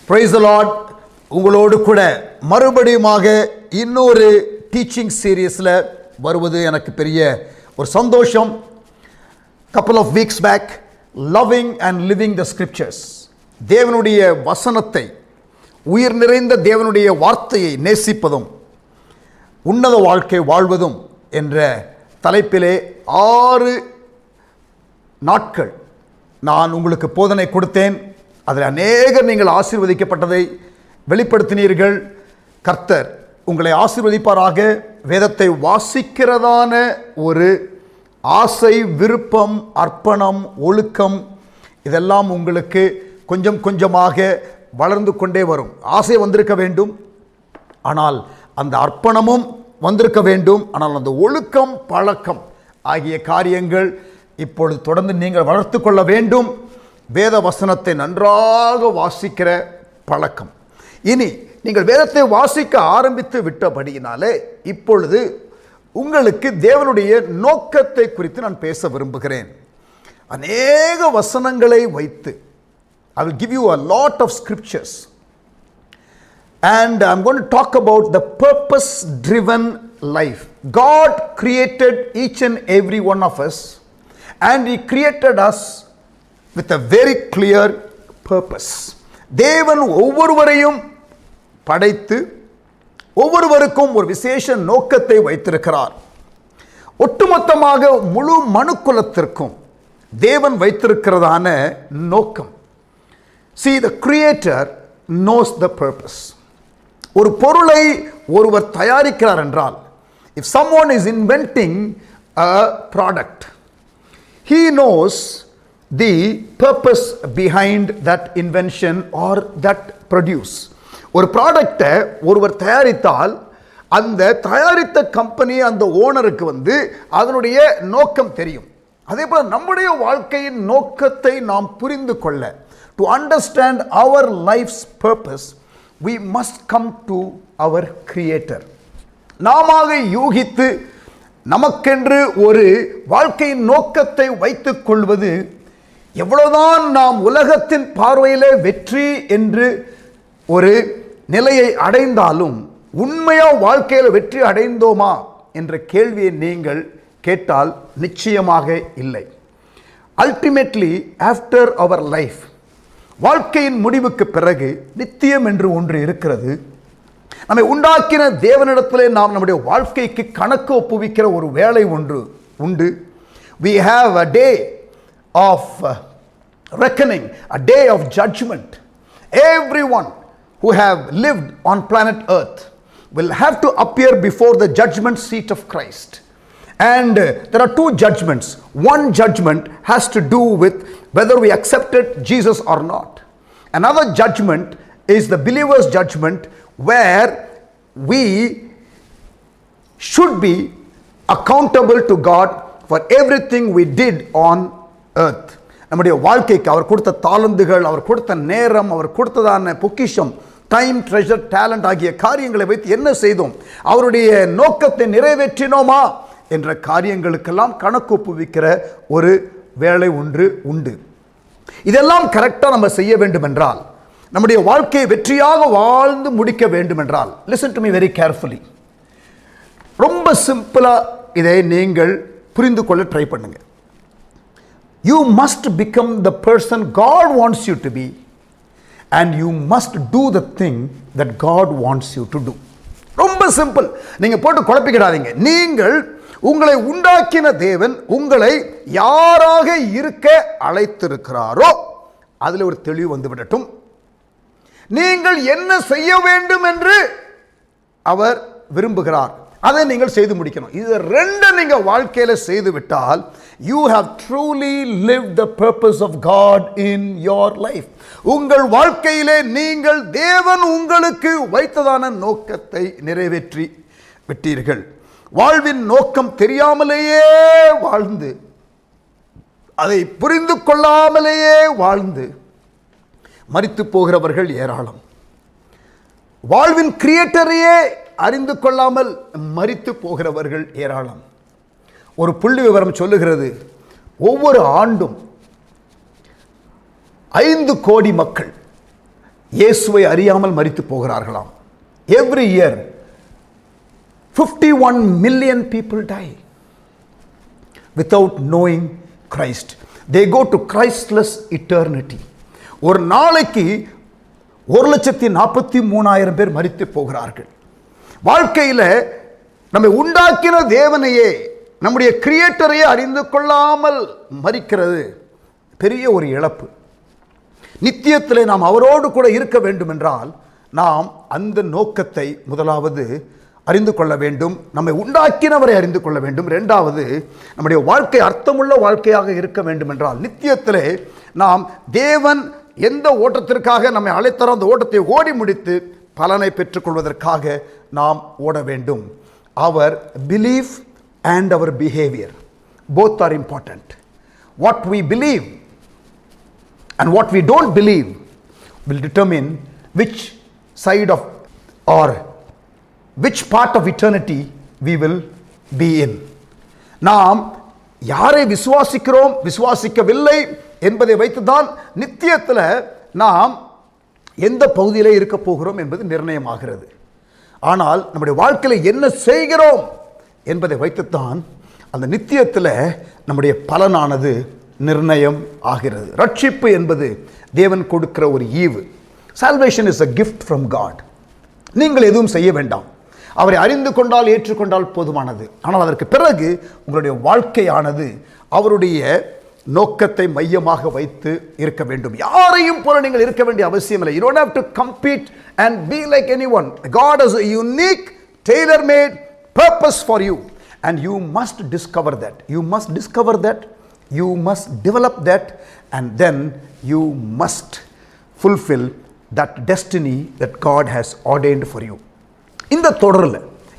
Praise the Lord. உங்களோடு கூட மறுபடியுமாக இன்னொரு டீச்சிங் சீரீஸில் வருவது எனக்கு பெரிய ஒரு சந்தோஷம். couple of weeks back, loving and living the scriptures, தேவனுடைய வசனத்தை, உயிர் நிறைந்த தேவனுடைய வார்த்தையை நேசிப்பதும் உன்னத வாழ்க்கை வாழ்வதும் என்ற தலைப்பிலே 6 நாட்கள் நான் உங்களுக்கு போதனை கொடுத்தேன். அதில் அநேகர் நீங்கள் ஆசீர்வதிக்கப்பட்டதை வெளிப்படுத்தினீர்கள். கர்த்தர் உங்களை ஆசீர்வதிப்பாராக. வேதத்தை வாசிக்கிறதான ஒரு ஆசை, விருப்பம், அர்ப்பணம், ஒழுக்கம் இதெல்லாம் உங்களுக்கு கொஞ்சம் கொஞ்சமாக வளர்ந்து கொண்டே வரும். ஆசை வந்திருக்க வேண்டும், ஆனால் அந்த அர்ப்பணமும் வந்திருக்க வேண்டும். ஆனால் அந்த ஒழுக்கம், பழக்கம் ஆகிய காரியங்கள் இப்பொழுது தொடர்ந்து நீங்கள் வளர்த்து கொள்ள வேண்டும். வேத வசனத்தை நன்றாக வாசிக்கிற பழக்கம். இனி நீங்கள் வேதத்தை வாசிக்க ஆரம்பித்து விட்டபடியினாலே இப்பொழுது உங்களுக்கு தேவனுடைய நோக்கத்தை குறித்து நான் பேச விரும்புகிறேன். அநேக வசனங்களை வைத்து I will give you a lot of scriptures and I'm going to talk about the purpose driven life. God created each and every one of us and he created us with a very clear purpose. தேவன் ஒவ்வொருவரையும் படைத்து ஒவ்வொருவருக்கும் ஒரு விசேஷ நோக்கத்தை வைத்திருக்கிறார். ஒட்டுமொத்தமாக முழு மனுக்குலத்திற்கும் தேவன் வைத்திருக்கிறதான நோக்கம். See, the creator knows the purpose. ஒரு பொருளை ஒருவர் தயாரிக்கிறார் என்றால், if someone is inventing a product, he knows the purpose behind that invention or that produce. ஒரு ப்ராடக்டை ஒருவர் தயாரித்தால் அந்த தயாரித்த கம்பெனி, அந்த ஓனருக்கு அதனுடைய நோக்கம் தெரியும். அதே போல நம்முடைய வாழ்க்கையின் நோக்கத்தை நாம் புரிந்து கொள்ள, to understand our life's purpose, we must come to our creator. நாமாக யூகித்து நமக்கென்று ஒரு வாழ்க்கையின் நோக்கத்தை வைத்துக் கொள்வது எவ்வளவுதான் நாம் உலகத்தின் பார்வையிலே வெற்றி என்று ஒரு நிலையை அடைந்தாலும், உண்மையா வாழ்க்கையில் வெற்றி அடைந்தோமா என்ற கேள்வியை நீங்கள் கேட்டால் நிச்சயமாக இல்லை. அல்டிமேட்லி ஆஃப்டர் அவர் லைஃப், வாழ்க்கையின் முடிவுக்கு பிறகு நித்தியம் என்று ஒன்று இருக்கிறது. நம்மை உண்டாக்கின தேவனிடத்திலே நாம் நம்முடைய வாழ்க்கைக்கு கணக்கு ஒப்புவிக்கிற ஒரு வேலை ஒன்று உண்டு. We have a day of reckoning, a day of judgment. Everyone who have lived on planet earth will have to appear before the judgment seat of Christ. And there are 2 judgments. One judgment has to do with whether we accepted Jesus or not. Another judgment is the believer's judgment, where we should be accountable to God for everything we did on earth. நம்முடைய வாழ்க்கைக்கு அவர் கொடுத்த தாளந்துகள், அவர் கொடுத்த நேரம், அவர் கொடுத்ததான பொக்கிஷம், time, treasure, talent ஆகிய காரியங்களை வைத்து என்ன செய்தோம், அவருடைய நோக்கத்தை நிறைவேற்றினோமா என்ற காரியங்களுக்கெல்லாம் கணக்கு ஒப்புவிக்கிற ஒரு வேலை ஒன்று உண்டு. இதெல்லாம் கரெக்டாக நம்ம செய்ய வேண்டும் என்றால், நம்முடைய வாழ்க்கையை வெற்றியாக வாழ்ந்து முடிக்க வேண்டும் என்றால், listen to me very carefully. ரொம்ப சிம்பிளா இதை நீங்கள் புரிந்து கொள்ள ட்ரை பண்ணுங்க. You must become the person God wants you to be, and you must do the thing that God wants you to do. ரொம்ப சிம்பிள். நீங்க போட்டு குழப்பிக்கிடாதீங்க. நீங்கள் உங்களை உண்டாக்கின தேவன் உங்களை யாராக இருக்க அழைத்திருக்கிறாரோ அதில் ஒரு தெளிவு வந்துவிடட்டும். நீங்கள் என்ன செய்ய வேண்டும் என்று அவர் விரும்புகிறார், அதை நீங்கள் செய்து முடிக்கணும். இது 2 நீங்க வாழ்க்கையில செய்து விட்டால், you have truly lived the purpose of God in your life. உங்கள் வாழ்க்கையிலே நீங்கள் தேவன் உங்களுக்கு வைத்ததான நோக்கத்தை நிறைவேற்றி விட்டீர்கள். வாழ்வின் நோக்கம் தெரியாமலேயே வாழ்ந்து, அதை புரிந்து கொள்ளாமலேயே வாழ்ந்து மரித்து போகிறவர்கள் ஏராளம். வாழ்வின் கிரியேட்டரையே அறிந்து கொள்ளாமல் மரித்து போகிறவர்கள் ஏராளம். ஒரு புள்ளி விவரம் சொல்லுகிறது, ஒவ்வொரு ஆண்டும் 5 கோடி மக்கள் இயேசுவை அறியாமல் மரித்து போகிறார்களாம். Every year 51 million people die without knowing Christ. They go to Christless eternity. ஒரு நாளைக்கு 1,43,000 பேர் மரித்து போகிறார்கள். வாழ்க்கையில் நம்மை உண்டாக்கின தேவனையே, நம்முடைய கிரியேட்டரையே அறிந்து கொள்ளாமல் மரிக்கிறது பெரிய ஒரு இழப்பு. நித்தியத்தில் நாம் அவரோடு கூட இருக்க வேண்டும் என்றால் நாம் அந்த நோக்கத்தை முதலாவது அறிந்து கொள்ள வேண்டும். நம்மை உண்டாக்கினவரை அறிந்து கொள்ள வேண்டும். இரண்டாவது, நம்முடைய வாழ்க்கை அர்த்தமுள்ள வாழ்க்கையாக இருக்க வேண்டும் என்றால் நித்தியத்திலே நாம் தேவன் எந்த ஓட்டத்திற்காக நம்மை அழைத்தாரோ அந்த ஓட்டத்தை ஓடி முடித்து பலனை பெற்றுக்கொள்வதற்காக நாம் ஓட வேண்டும். அவர் பிலீஃப் அண்ட் அவர் behaviour both are important. What we believe and what we don't believe will determine which side of or which part of eternity we will be in. நாம் யாரை விசுவாசிக்கிறோம் விசுவாசிக்கவில்லை என்பதை வைத்துதான் நித்தியத்தில் நாம் எந்த பகுதியில் இருக்க போகிறோம் என்பது நிர்ணயமாகிறது. ஆனால் நம்முடைய வாழ்க்கையில் என்ன செய்கிறோம் என்பதை வைத்துத்தான் அந்த நித்தியத்தில் நம்முடைய பலனானது நிர்ணயம் ஆகிறது. ரட்சிப்பு என்பது தேவன் கொடுக்கிற ஒரு ஈவு. Salvation is a gift from God. நீங்கள் எதுவும் செய்ய வேண்டாம். அவரை அறிந்து கொண்டால் ஏற்றுக்கொண்டால் போதுமானது. ஆனால் அதற்கு பிறகு உங்களுடைய வாழ்க்கையானது அவருடைய நோக்கத்தை மையமாக வைத்து இருக்க வேண்டும். யாரையும் போல நீங்கள் இருக்க வேண்டிய அவசியம் இல்லை. You don't have to compete and be like anyone. God has a unique, tailor-made purpose for you and you must discover that. You must discover that. You must develop that and then you must fulfill that destiny that God has ordained for you. இந்த தொடரில்,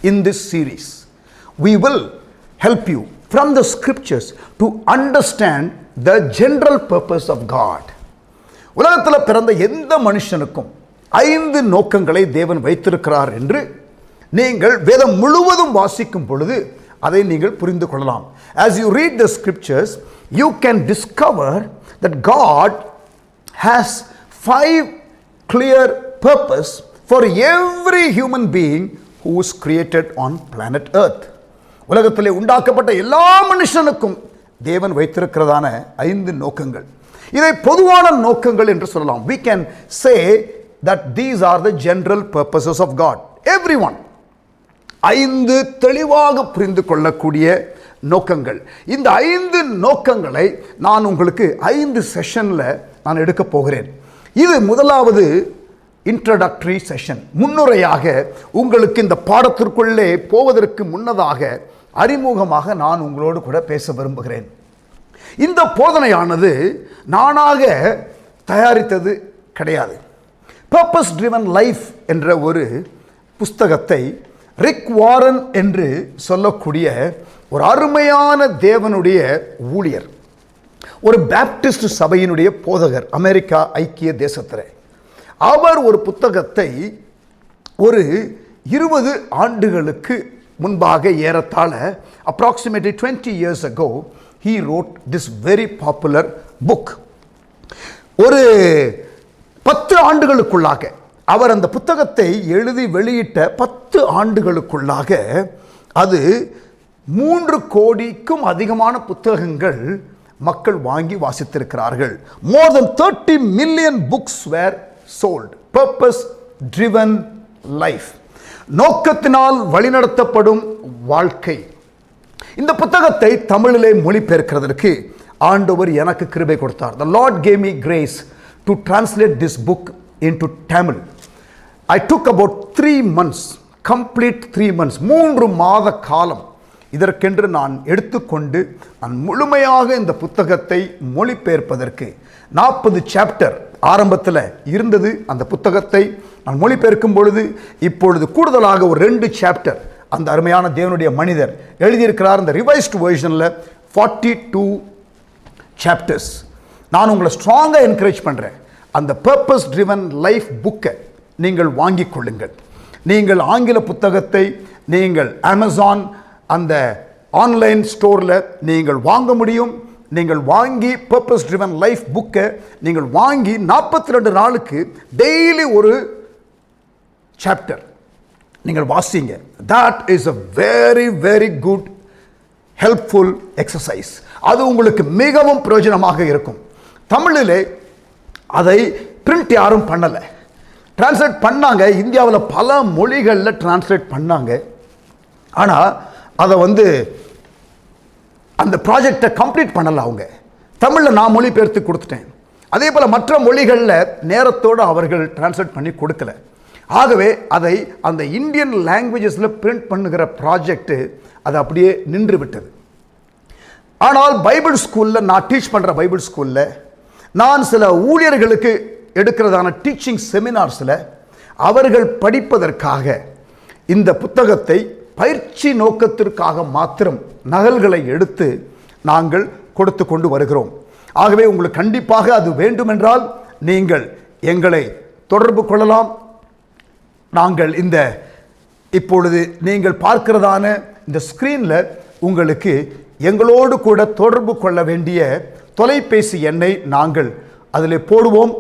in this series, we will help you from the scriptures to understand the general purpose of God. உலகத்தில் பிறந்த எந்த மனுஷனுக்கும் 5 நோக்கங்களை தேவன் வைத்திருக்கிறார் என்று நீங்கள் வேதம் முழுவதும் வாசிக்கும் பொழுது அதை நீங்கள் புரிந்து கொள்ளலாம். As you read the scriptures, you can discover that God has 5 clear purpose for every human being who is created on planet earth. உலகத்திலே உண்டாக்கப்பட்ட எல்லா மனுஷனுக்கும் தேவன் வைத்திருக்கிறதான 5 நோக்கங்கள். இதை பொதுவான நோக்கங்கள் என்று சொல்லலாம். We can say that these are the general purposes of God. Everyone. 5 தெளிவாக புரிந்து கொள்ளக்கூடிய நோக்கங்கள். இந்த 5 நோக்கங்களை நான் உங்களுக்கு 5 செஷனில் நான் எடுக்க போகிறேன். இது முதலாவது இன்ட்ரோடக்டரி செஷன். முன்னுரையாக உங்களுக்கு இந்த பாடத்திற்குள்ளே போவதற்கு முன்னதாக அறிமுகமாக நான் உங்களோடு கூட பேச விரும்புகிறேன். இந்த போதனையானது நானாக தயாரித்தது கிடையாது. பர்பஸ் ட்ரிவன் லைஃப் என்ற ஒரு புஸ்தகத்தை ரிக் வாரன் என்று சொல்லக்கூடிய ஒரு அருமையான தேவனுடைய ஊழியர், ஒரு பேப்டிஸ்ட் சபையினுடைய போதகர், அமெரிக்கா ஐக்கிய தேசத்தில், அவர் ஒரு புத்தகத்தை ஒரு 20 ஆண்டுகளுக்கு முன்பாக, ஏறத்தாழ approximately 20 years ago, he wrote this very popular book. ஒரு 10 ஆண்டுகளுக்குள்ளாக, அவர் அந்த புத்தகத்தை எழுதி வெளியிட்ட 10 ஆண்டுகளுக்குள்ளாக அது 3 கோடிக்கும் அதிகமான புத்தகங்கள் மக்கள் வாங்கி வாசித்திருக்கிறார்கள். More than 30 million books were sold. Purpose driven life. நோக்கத்தினால் வழிநடத்தப்படும் வாழ்க்கை. இந்த புத்தகத்தை தமிழிலே மொழிபெயர்க்கிறதற்கு ஆண்டவர் எனக்கு கிருபை கொடுத்தார். The Lord gave me grace to translate this book into Tamil. I took about 3 months, complete 3 months, 3 மாத காலம் இதற்கென்று நான் எடுத்துக்கொண்டு நான் முழுமையாக இந்த புத்தகத்தை மொழிபெயர்ப்பதற்கு 40 சாப்டர் ஆரம்பத்தில் இருந்தது. அந்த புத்தகத்தை நான் மொழிபெயர்க்கும் பொழுது இப்பொழுது கூடுதலாக ஒரு 2 சாப்டர் அந்த அருமையான தேவனுடைய மனிதர் எழுதியிருக்கிறார். இந்த ரிவைஸ்டு வெர்ஷனில் 42 சாப்டர்ஸ். நான் உங்களை ஸ்ட்ராங்காக என்கரேஜ் பண்ணுறேன், அந்த பர்பஸ் ட்ரிவன் லைஃப் புக்கை நீங்கள் வாங்கிக் கொள்ளுங்கள். நீங்கள் ஆங்கில புத்தகத்தை நீங்கள் அமேசான் அந்த ஆன்லைன் ஸ்டோரில் நீங்கள் வாங்க முடியும். நீங்கள் வாங்கி பர்பஸ் ட்ரிவன் லைஃப் புக்கை நீங்கள் வாங்கி 42 நாளுக்கு டெய்லி ஒரு சாப்டர் நீங்கள் வாசிங்க. that is a very very good helpful exercise. அது உங்களுக்கு மிகவும் பிரயோஜனமாக இருக்கும். தமிழிலே அதை பிரிண்ட் யாரும் பண்ணலை, டிரான்ஸ்லேட் பண்ணாங்க. இந்தியாவில் பல மொழிகளில் டிரான்ஸ்லேட் பண்ணாங்க. ஆனால் அதை அந்த ப்ராஜெக்டை கம்ப்ளீட் பண்ணலை அவங்க. தமிழில் நான் மொழிபெயர்த்து கொடுத்துட்டேன். அதே போல் மற்ற மொழிகளில் நேரத்தோடு அவர்கள் டிரான்ஸ்லேட் பண்ணி கொடுக்கல. ஆகவே அதை அந்த இந்தியன் லாங்குவேஜஸில் பிரிண்ட் பண்ணுகிற ப்ராஜெக்ட் அது அப்படியே நின்று விட்டது. ஆனால் பைபிள் ஸ்கூலில் நான் டீச் பண்ணுற பைபிள் ஸ்கூலில் நான் சில ஊழியர்களுக்கு எடுக்கிறதான டீச்சிங் செமினார்ஸில் அவர்கள் படிப்பதற்காக இந்த புத்தகத்தை பயிற்சி நோக்கத்திற்காக மாத்திரம் நகல்களை எடுத்து நாங்கள் கொடுத்து கொண்டு வருகிறோம். ஆகவே உங்களுக்கு கண்டிப்பாக அது வேண்டுமென்றால் நீங்கள் எங்களை தொடர்பு கொள்ளலாம். நாங்கள் இப்பொழுது நீங்கள் பார்க்கிறதான இந்த ஸ்கிரீனில் உங்களுக்கு எங்களோடு கூட தொடர்பு கொள்ள வேண்டிய தொலைபேசி எண்ணை நாங்கள் அதில் போடுவோம்.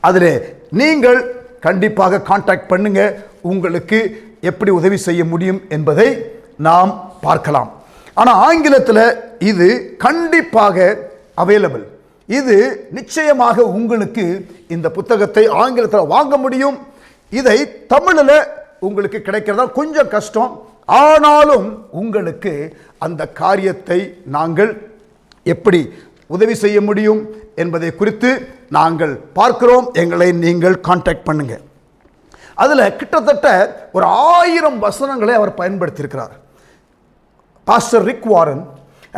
அதில் நீங்கள் கண்டிப்பாக கான்டாக்ட் பண்ணுங்க. உங்களுக்கு எப்படி உதவி செய்ய முடியும் என்பதை நாம் பார்க்கலாம். ஆனால் ஆங்கிலத்தில் இது கண்டிப்பாக அவைலபிள். இது நிச்சயமாக உங்களுக்கு இந்த புத்தகத்தை ஆங்கிலத்தில் வாங்க முடியும். இதை தமிழில் உங்களுக்கு கிடைக்கிறதா கொஞ்சம் கஷ்டம். ஆனாலும் உங்களுக்கு அந்த காரியத்தை நாங்கள் எப்படி உதவி செய்ய முடியும் என்பதை குறித்து நாங்கள் பார்க்கிறோம். எங்களை நீங்கள் கான்டாக்ட் பண்ணுங்க. அதில் கிட்டத்தட்ட ஒரு 1000 வசனங்களை அவர் பயன்படுத்தியிருக்கிறார். Pastor Rick Warren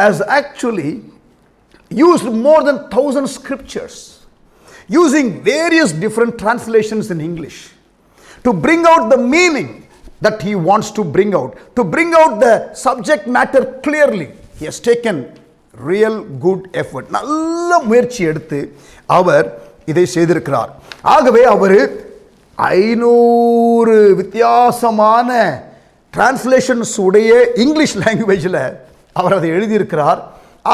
has actually used more than 1000 scriptures using various different translations in English to bring out the meaning that he wants to bring out the subject matter clearly. He has taken real good effort. நல்ல முயற்சி எடுத்து அவர் இதை செய்திருக்கிறார். ஆகவே அவர் 500 வித்தியாசமான translations உடைய English லாங்குவேஜில் அவர் அதை எழுதியிருக்கிறார்.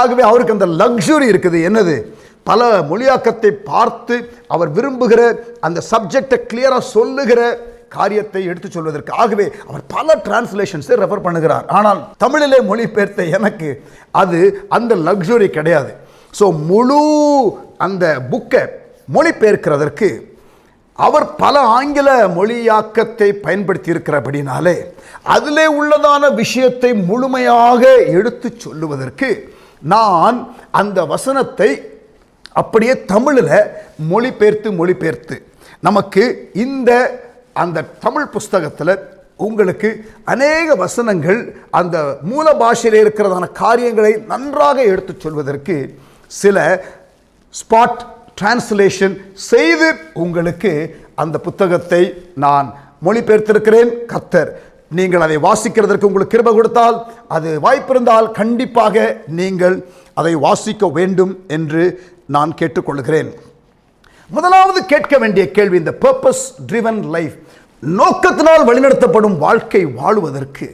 ஆகவே அவருக்கு அந்த லக்ஸுரி இருக்குது. என்னது? பல மொழியாக்கத்தை பார்த்து அவர் விரும்புகிற அந்த சப்ஜெக்டை கிளியராக சொல்லுகிற காரியத்தை எடுத்து சொல்வதற்கு. ஆகவே அவர் பல டிரான்ஸ்லேஷன்ஸை ரெஃபர் பண்ணுகிறார். ஆனால் தமிழிலே மொழிபெயர்த்த எனக்கு அது அந்த லக்ஸுரி கிடையாது. ஸோ முழு அந்த புக்கை மொழிபெயர்க்கிறதற்கு அவர் பல ஆங்கில மொழியாக்கத்தை பயன்படுத்தி இருக்கிறபடினாலே அதிலே உள்ளதான விஷயத்தை முழுமையாக எடுத்து சொல்லுவதற்கு நான் அந்த வசனத்தை அப்படியே தமிழில் மொழிபெயர்த்து நமக்கு அந்த தமிழ் புஸ்தகத்தில் உங்களுக்கு அநேக வசனங்கள் அந்த மூல பாஷையில் இருக்கிறதான காரியங்களை நன்றாக எடுத்து சொல்வதற்கு சில ஸ்பாட் டிரான்ஸ்லேஷன் செய்து உங்களுக்கு அந்த புத்தகத்தை நான் மொழிபெயர்த்திருக்கிறேன். கர்த்தர் நீங்கள் அதை வாசிக்கிறதற்கு உங்களுக்கு கிருபை கொடுத்தால், அது வாய்ப்பிருந்தால் கண்டிப்பாக நீங்கள் அதை வாசிக்க வேண்டும் என்று நான் கேட்டுக்கொள்கிறேன். முதலாவது கேட்க வேண்டிய கேள்வி, இந்த பர்பஸ் ட்ரிவன் லைஃப், நோக்கத்தினால் வழிநடத்தப்படும் வாழ்க்கை வாழுவதற்கு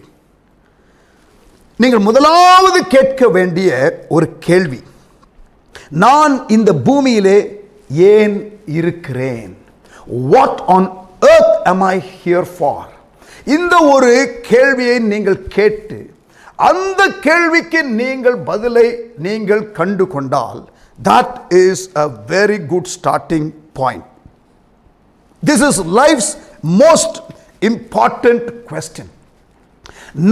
நீங்கள் முதலாவது கேட்க வேண்டிய ஒரு கேள்வி, நான் இந்த பூமியிலே ஏன் இருக்கிறேன்? What on earth am I here for? இந்த ஒரு கேள்வியை நீங்கள் கேட்டு அந்த கேள்விக்கு நீங்கள் பதிலை நீங்கள் கண்டு கொண்டால், that is a very good starting point. This is life's most important question.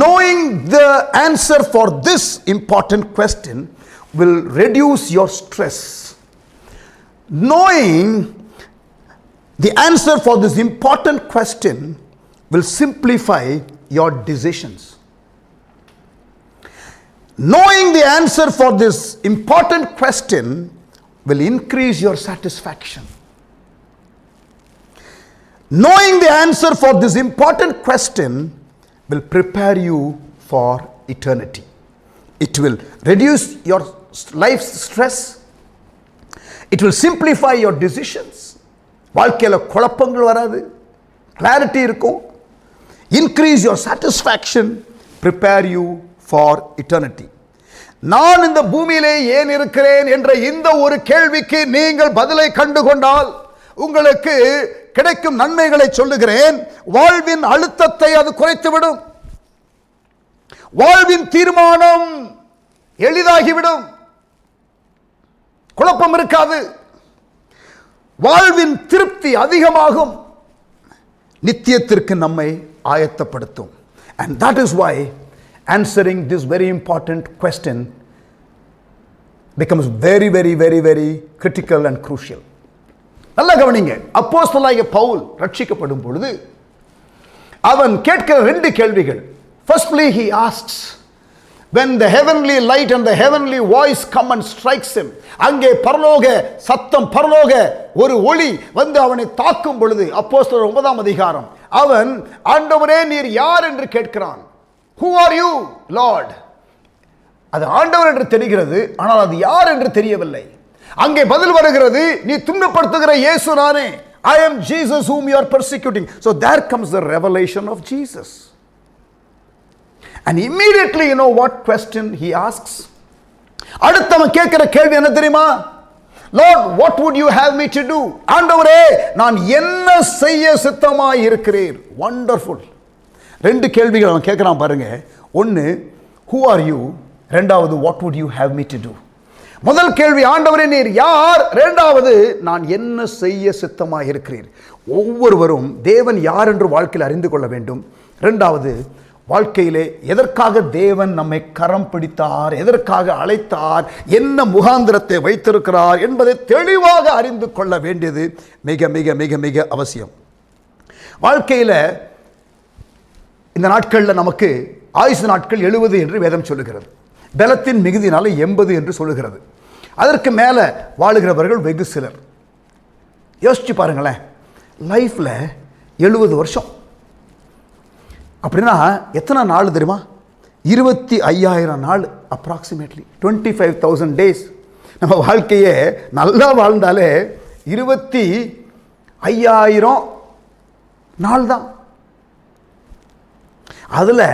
Knowing the answer for this important question will reduce your stress. Knowing the answer for this important question will simplify your decisions. Knowing the answer for this important question will increase your satisfaction. Knowing the answer for this important question will prepare you for eternity. It will reduce your life's stress. It will simplify your decisions. வாழ்க்கையில் குழப்பங்கள் வராது, clarity இருக்கும். Increase your satisfaction, prepare you for eternity. நான் இந்த பூமியிலே ஏன் இருக்கிறேன் என்ற இந்த ஒரு கேள்விக்கு நீங்கள் பதிலை கண்டுகொண்டால் உங்களுக்கு கிடைக்கும் நன்மைகளை சொல்லுகிறேன். வாழ்வின் அழுத்தத்தை அது குறைத்துவிடும். வாழ்வின் தீர்மானம் எளிதாகிவிடும். குழப்பம் இருக்காது. வாழ்வின் திருப்தி அதிகமாகும். நித்தியத்திற்கு நம்மை ஆயத்தப்படுத்தும். And that is why answering this very important question becomes very, very, very, very critical and crucial. நல்லா கவனிங்க. அப்போஸ்தலனாகிய பவுல் ரட்சிக்கப்படும் பொழுது அவன் கேட்கிற 2 கேள்விகள். Firstly, he asks, when the heavenly light and the heavenly voice come and strikes him, அங்கே பரலோக சத்தம், பரலோக ஒரு ஒளி வந்து அவனை தாக்கும் பொழுது, அப்போஸ்தலர் 9ஆம் அதிகாரம், அவன் ஆண்டவரே நீர் யார் என்று கேட்கிறான். Who are you, Lord? அது ஆண்டவர் என்று தெரிகிறது, ஆனால் அது யார் என்று தெரியவில்லை. அங்கே பதில் வருகிறது, நீ துன்பப்படுத்துகிற இயேசு நானே. I am Jesus whom you are persecuting. So there comes the revelation of Jesus. And immediately you know what question he asks? அடுத்தவன் கேட்கிற கேள்வி என்ன தெரியுமா? Lord, what would you have me to do? ஆண்டவரே நான் என்ன செய்ய சித்தமாய் இருக்கிறீர்? Wonderful. 2 கேள்விகள் அவன் கேட்கிறான் பாருங்க. ஒன்னு, who are you? இரண்டாவது, what would you have me to do? முதல் கேள்வி, ஆண்டவரே நீர் யார்? இரண்டாவது, நான் என்ன செய்ய சித்தமாய் இருக்கிறீர்? ஒவ்வொருவரும் தேவன் யார் என்று வாழ்க்கையில் அறிந்து கொள்ள வேண்டும். இரண்டாவது, வாழ்க்கையிலே எதற்காக தேவன் நம்மை கரம் பிடித்தார், எதற்காக அழைத்தார், என்ன முகாந்திரத்தை வைத்திருக்கிறார் என்பதை தெளிவாக அறிந்து கொள்ள வேண்டியது மிக மிக மிக மிக அவசியம். வாழ்க்கையில் இந்த நாட்களில் நமக்கு ஆயுசு நாட்கள் 70 என்று வேதம் சொல்லுகிறது. பலத்தின் மிகுதினால 80 என்று சொல்லுகிறது. அதற்கு மேலே வாழுகிறவர்கள் வெகு சிலர். யோசிச்சு பாருங்களேன், லைஃப்ல 70 வருஷம் அப்படின்னா எத்தனை நாள் தெரியுமா? 25,000 நாள், அப்ராக்சிமேட்லி 25,000 டேஸ். நம்ம வாழ்க்கையே நல்லா வாழ்ந்தாலே 25,000 நாள் தான். அதில்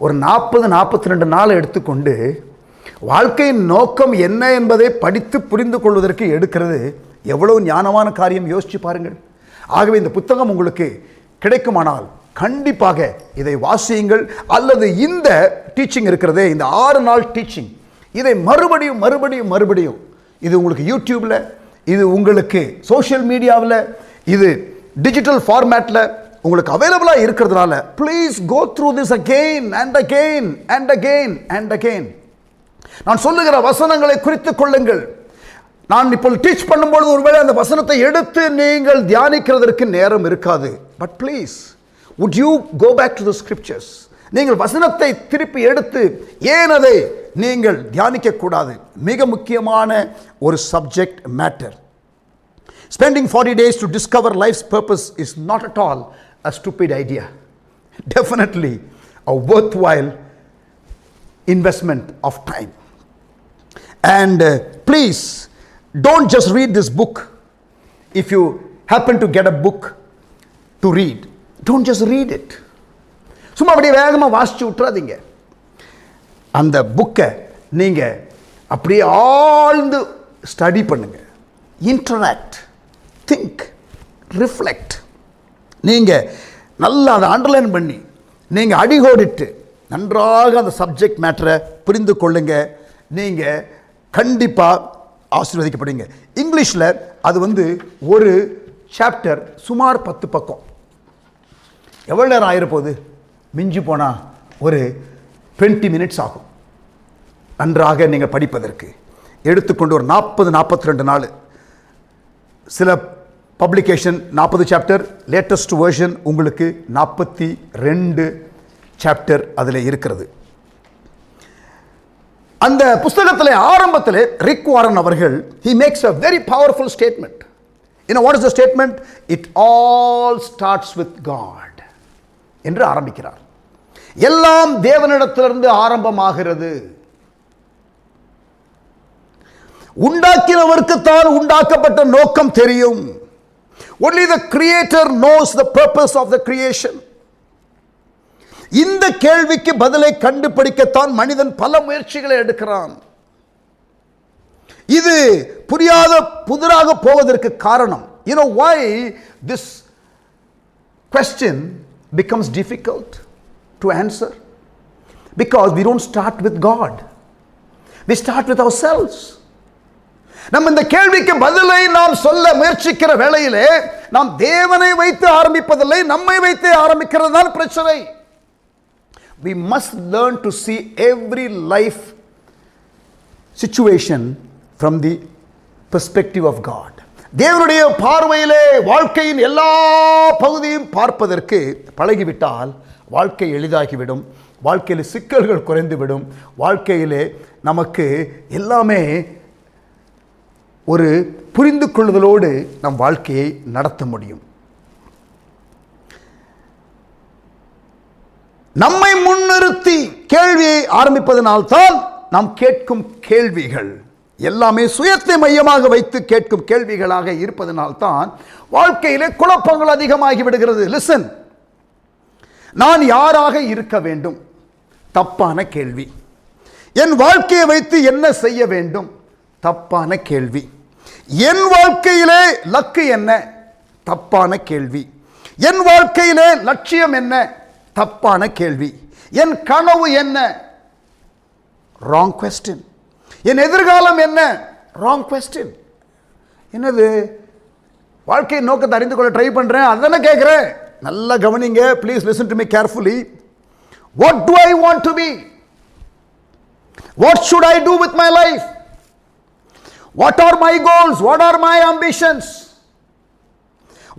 ஒரு 40-42 நாள் எடுத்துக்கொண்டு வாழ்க்கையின் நோக்கம் என்ன என்பதை படித்து புரிந்து கொள்வதற்கு எடுக்கிறது எவ்வளவு ஞானமான காரியம், யோசிச்சு பாருங்கள். ஆகவே இந்த புத்தகம் உங்களுக்கு கிடைக்குமானால் கண்டிப்பாக இதை வாசியுங்கள். அல்லது இந்த டீச்சிங் இருக்கிறதே, இந்த 6 நாள் டீச்சிங், இதை மறுபடியும் மறுபடியும் மறுபடியும், இது உங்களுக்கு யூடியூப்ல, இது உங்களுக்கு சோஷியல் மீடியாவில், இது டிஜிட்டல் ஃபார்மேட்டில் உங்களுக்கு அவைலபிளாக இருக்கிறதுனால please go through this again and again and again and again. நான் சொல்லுகிற வசனங்களை குறித்துக் கொள்ளுங்கள். நான் இப்போ டீச் பண்ணும்பொழுது ஒருவேளை அந்த வசனத்தை எடுத்து நீங்கள் தியானிக்கிறதற்கு நேரம் இருக்காது. But please would you go back to the scriptures? நீங்கள் வசனத்தை திருப்பி எடுத்து ஏன் அதை நீங்கள் தியானிக்க கூடாது? மிக முக்கியமான ஒரு subject matter. Spending 40 days to discover life's purpose is not at all a stupid idea. Definitely a worthwhile investment of time. And please don't just read this book. If you happen to get a book to read, don't just read it. சும்மா அப்படியே வேகமாக வாசிச்சு விட்டுறாதீங்க. அந்த புக்கை நீங்கள் அப்படியே ஆழ்ந்து ஸ்டடி பண்ணுங்க. Interact, think, reflect. நீங்கள் நல்லா அதை அண்டர்லைன் பண்ணி நீங்கள் அடிகோடிட்டு நன்றாக அந்த சப்ஜெக்ட் மேட்டரை புரிந்து கொள்ளுங்க. நீங்கள் கண்டிப்பாக ஆசீர்வதிக்கப்படுங்க. இங்கிலீஷில் அது ஒரு சாப்டர் சுமார் 10 பக்கம். எவ்வளோ நேரம் ஆகிருப்போது? மிஞ்சி போனால் ஒரு 20 மினிட்ஸ் ஆகும் நன்றாக நீங்கள் படிப்பதற்கு. எடுத்துக்கொண்டு ஒரு 40-42 நாள். சில பப்ளிகேஷன் 40 சாப்டர், லேட்டஸ்ட் வெர்ஷன் உங்களுக்கு 42 சாப்டர் அதில் இருக்கிறது. அந்த புஸ்தகத்தில் ஆரம்பத்தில் ரிக் வாரன் அவர்கள் he makes a very powerful statement. You know what is the statement? It all starts with God என்று ஆரம்பிக்கிறார். எல்லாம் தேவனிடத்திலிருந்து ஆரம்பமாகிறது. உண்டாக்கினவருக்கு தான் உண்டாக்கப்பட்ட நோக்கம் தெரியும். Only the creator knows the purpose of the creation. இந்த கேள்விக்கு பதிலை கண்டுபிடிக்கத்தான் மனிதன் பல முயற்சிகளை எடுக்கிறான். இது புதிராக போவதற்கு காரணம், you know why this question becomes difficult to answer? Because we don't start with God, we start with ourselves. நம்ம இந்த கேள்விக்கு பதிலை நாம் சொல்ல முயற்சிக்கிற வேளையிலே நாம் தேவனை வைத்து ஆரம்பிப்பதில்லை, நம்மை வைத்து ஆரம்பிக்கிறது தான் பிரச்சனை. We must learn to see every life situation from the perspective of God. தேவனுடைய பார்வையிலே வாழ்க்கையின் எல்லா பகுதியும் பார்ப்பதற்கு பழகிவிட்டால் வாழ்க்கை எளிதாகிவிடும், வாழ்க்கையில் சிக்கல்கள் குறைந்துவிடும், வாழ்க்கையிலே நமக்கு எல்லாமே ஒரு புரிந்து கொள்ளுதலோடு நம் வாழ்க்கையை நடத்த முடியும். நம்மை முன்னிறுத்தி கேள்வியை ஆரம்பிப்பதனால்தான் நாம் கேட்கும் கேள்விகள் எல்லாமே சுயத்தை மையமாக வைத்து கேட்கும் கேள்விகளாக இருப்பதனால்தான் வாழ்க்கையிலே குழப்பங்கள் அதிகமாகி விடுகிறது. லிசன், நான் யாராக இருக்க வேண்டும்? தப்பான கேள்வி. என் வாழ்க்கையை வைத்து என்ன செய்ய வேண்டும்? தப்பான கேள்வி. என் வாழ்க்கையிலே லக்கு என்ன? தப்பான கேள்வி. என் வாழ்க்கையிலே லட்சியம் என்ன? தப்பான கேள்வி. என் கனவு என்ன? Wrong question. என் எதிர்காலம் என்ன? Wrong question. என்னது, வாழ்க்கை நோக்கத்தை அறிந்து கொள்ள ட்ரை பண்றேன், அதென்ன கேட்கிறேன். நல்லா கவனிங்க, please listen to me carefully. What do I want to be? What should I do with my life? What are my goals? What are my ambitions?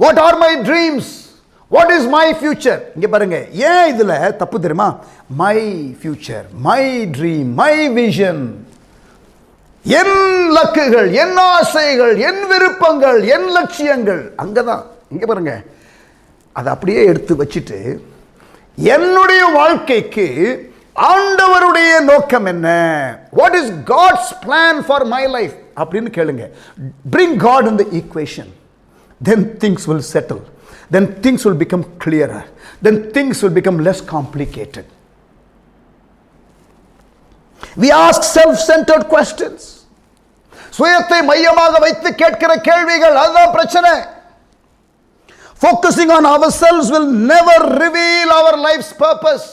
What are my dreams? What is my future? இங்க பாருங்க, ஏன் இதுல தப்பு தெரியுமா? My future, my dream, my vision, என் லக்குகள், என் ஆசைகள், என் விருப்பங்கள், என் லட்சியங்கள், அங்கதான். இங்க பாருங்க, அதை அப்படியே எடுத்து வச்சிட்டு என்னுடைய வாழ்க்கைக்கு ஆண்டவருடைய நோக்கம் என்ன? What is God's plan for my life? அப்படின்னு கேளுங்க. Bring God in the equation, then things will settle, then things will become clearer, then things will become less complicated. We ask self-centered questions. சுயத்தை மையமாக வைத்து கேட்கிற கேள்விகள், அதுதான் பிரச்சனை. Focusing on ourselves will never reveal our life's purpose.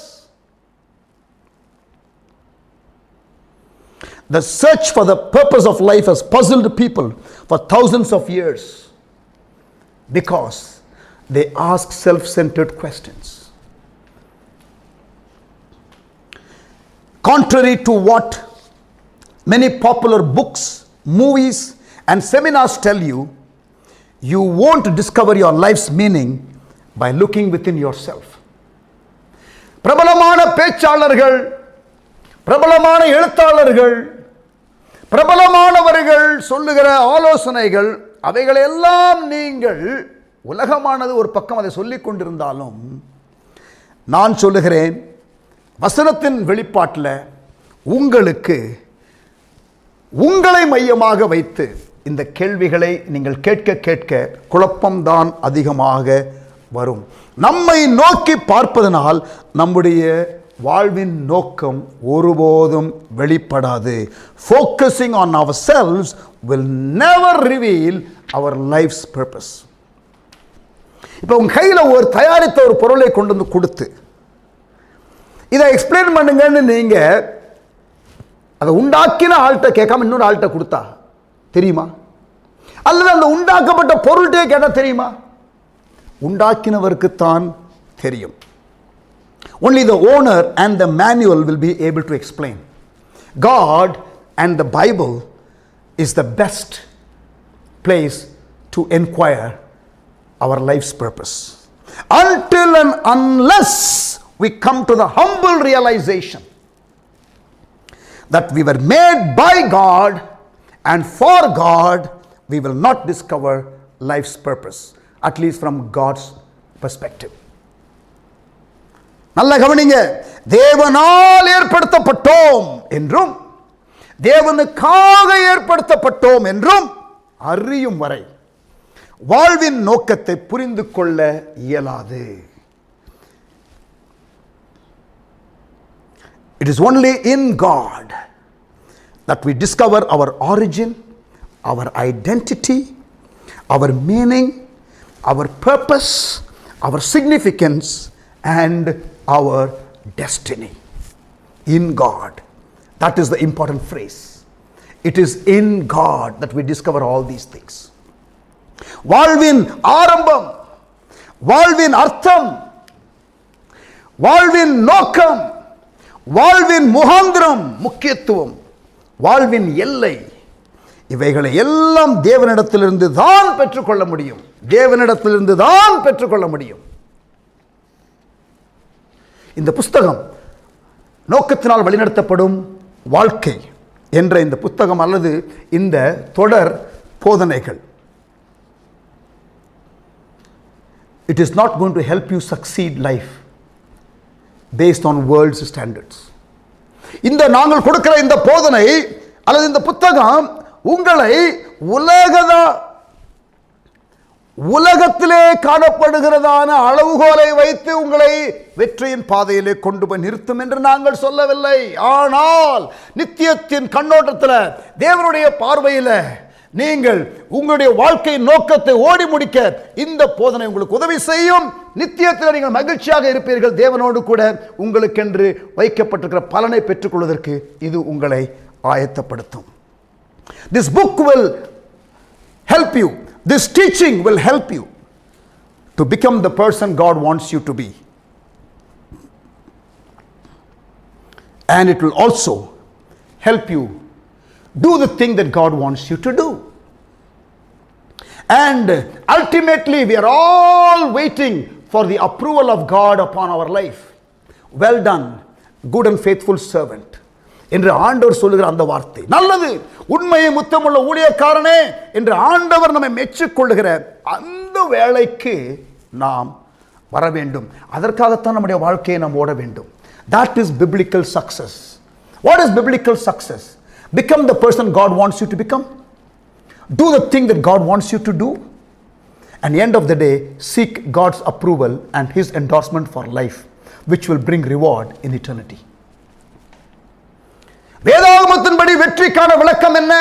The search for the purpose of life has puzzled people for thousands of years because they ask self-centered questions. Contrary to what many popular books, movies, and seminars tell you, you won't discover your life's meaning by looking within yourself. பிரபலமான பேச்சாளர்கள், பிரபலமான எழுத்தாளர்கள், பிரபலமானவர்கள் சொல்லுகிற ஆலோசனைகள், அவைகளெல்லாம் நீங்கள், உலகமானது ஒரு பக்கம் அதை சொல்லிக் கொண்டிருந்தாலும், நான் சொல்லுகிறேன், வசனத்தின் வெளிப்பாட்டில் உங்களுக்கு உங்களை மையமாக வைத்து இந்த கேள்விகளை நீங்கள் கேட்க கேட்க குழப்பம்தான் அதிகமாக வரும். நம்மை நோக்கி பார்ப்பதனால் நம்முடைய வாழ்வின் நோக்கம் ஒருபோதும் வெளிப்படாது. Focusing on ourselves will never reveal our life's purpose. இப்போ உங்க கையில் ஒரு தயாரித்த ஒரு பொருளை கொண்டு வந்து கொடுத்து இதை எக்ஸ்பிளைன் பண்ணுங்கன்னு நீங்க அதை உண்டாக்கின ஆள்கிட்ட கேட்காம இன்னொரு ஆள்கிட்ட கொடுத்தா தெரியுமா? அல்லது அந்த உண்டாக்கப்பட்ட பொருள்கிட்டே கேட்டால் தெரியுமா? உண்டாக்கினவருக்குத்தான் தெரியும். Only the owner and the manual will be able to explain. God and the Bible is the best place to inquire our life's purpose. Until and unless we come to the humble realization that we were made by God and for God, we will not discover life's purpose, at least from God's perspective. நல்ல கவனிங்க, தேவனால் ஏற்படுத்தப்பட்டோம் என்றும் தேவனுக்காக ஏற்படுத்தப்பட்டோம் என்றும் அறியும் வரை வாழ்வின் நோக்கத்தை புரிந்து கொள்ள இயலாது. It is only in God that we discover our origin, our identity, our meaning, our purpose, our significance, and our destiny. In God. That is the important phrase. It is in God that we discover all these things. வாழ்வின் ஆரம்பம், வாழ்வின் அர்த்தம், வாழ்வின் நோக்கம், வாழ்வின் முகாந்திரம், முக்கியத்துவம், வாழ்வின் எல்லை, இவைகளை எல்லாம் தேவனிடத்திலிருந்து தான் பெற்றுக்கொள்ள முடியும். தேவனிடத்திலிருந்து தான் பெற்றுக்கொள்ள முடியும். இந்த புஸ்தகம் நோக்கத்தினால் வழிநடத்தப்படும் வாழ்க்கை என்ற இந்த புத்தகம் அல்லது இந்த தொடர் போதனைகள், it is not going to help you succeed life based on world's standards. இந்த நாங்கள் கொடுக்கிற இந்த போதனை அல்லது இந்த புத்தகம் உங்களை உலகத்திலே காணப்படுகிறதான அளவுகோலை வைத்து உங்களை வெற்றியின் பாதையிலே கொண்டு போய் நிறுத்தும் என்று நாங்கள் சொல்லவில்லை. ஆனால் நித்தியத்தின் கண்ணோட்டத்தில் தேவனுடைய பார்வையில் நீங்கள் உங்களுடைய வாழ்க்கை நோக்கத்தை ஓடி முடிக்க இந்த போதனை உங்களுக்கு உதவி செய்யும். நித்தியத்தில் நீங்கள் மகிழ்ச்சியாக இருப்பீர்கள். தேவனோடு கூட உங்களுக்கென்று வைக்கப்பட்டிருக்கிற பலனை பெற்றுக்கொள்வதற்கு இது உங்களை ஆயத்தப்படுத்தும். This book will help you. This teaching will help you to become the person God wants you to be. And it will also help you do the thing that God wants you to do. And ultimately we are all waiting for the approval of God upon our life. Well done, good and faithful servant என்று ஆண்டவர் சொல்லுகிற அந்த வார்த்தை, நல்லது உண்மையை முத்தமுள்ள ஊழியக்காரனே என்று ஆண்டவர் நம்மை மெச்சிக்கொள்ளுகிற அந்த வேளைக்கு நாம் வர வேண்டும். அதற்காகத்தான் நம்முடைய வாழ்க்கையை நாம் ஓட வேண்டும். That is biblical success. What is biblical success? Become the person God wants you to become. Do the thing that God wants you to do. And end of the day, seek God's approval and His endorsement for life, which will bring reward in eternity. வேதாகமத்தின்படி வெற்றிக்கான விளக்கம் என்ன?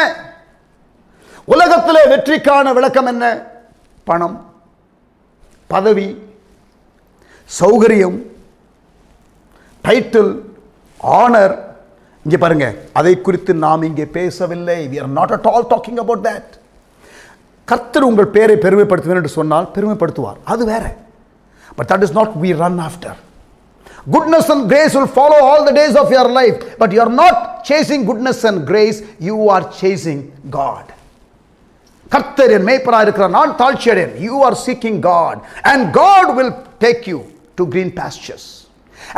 உலகத்திலே வெற்றிக்கான விளக்கம் என்ன? பணம், பதவி, சௌகரியம், டைட்டில், ஆனர். இங்கே பாருங்க, அதை குறித்து நாம் இங்கே பேசவில்லை. We are not at all talking about that. கர்த்தர் உங்கள் பேரை பெருமைப்படுத்துவேன் என்று சொன்னால் பெருமைப்படுத்துவார், அது வேற. But that is not we run after. Goodness and grace will follow all the days of your life, but you are not chasing goodness and grace, you are chasing God. கர்த்தர் என் மேய்ப்பராய் இருக்கிறார், நான் தாழ்ச்சியடையேன். You are seeking God, and God will take you to green pastures.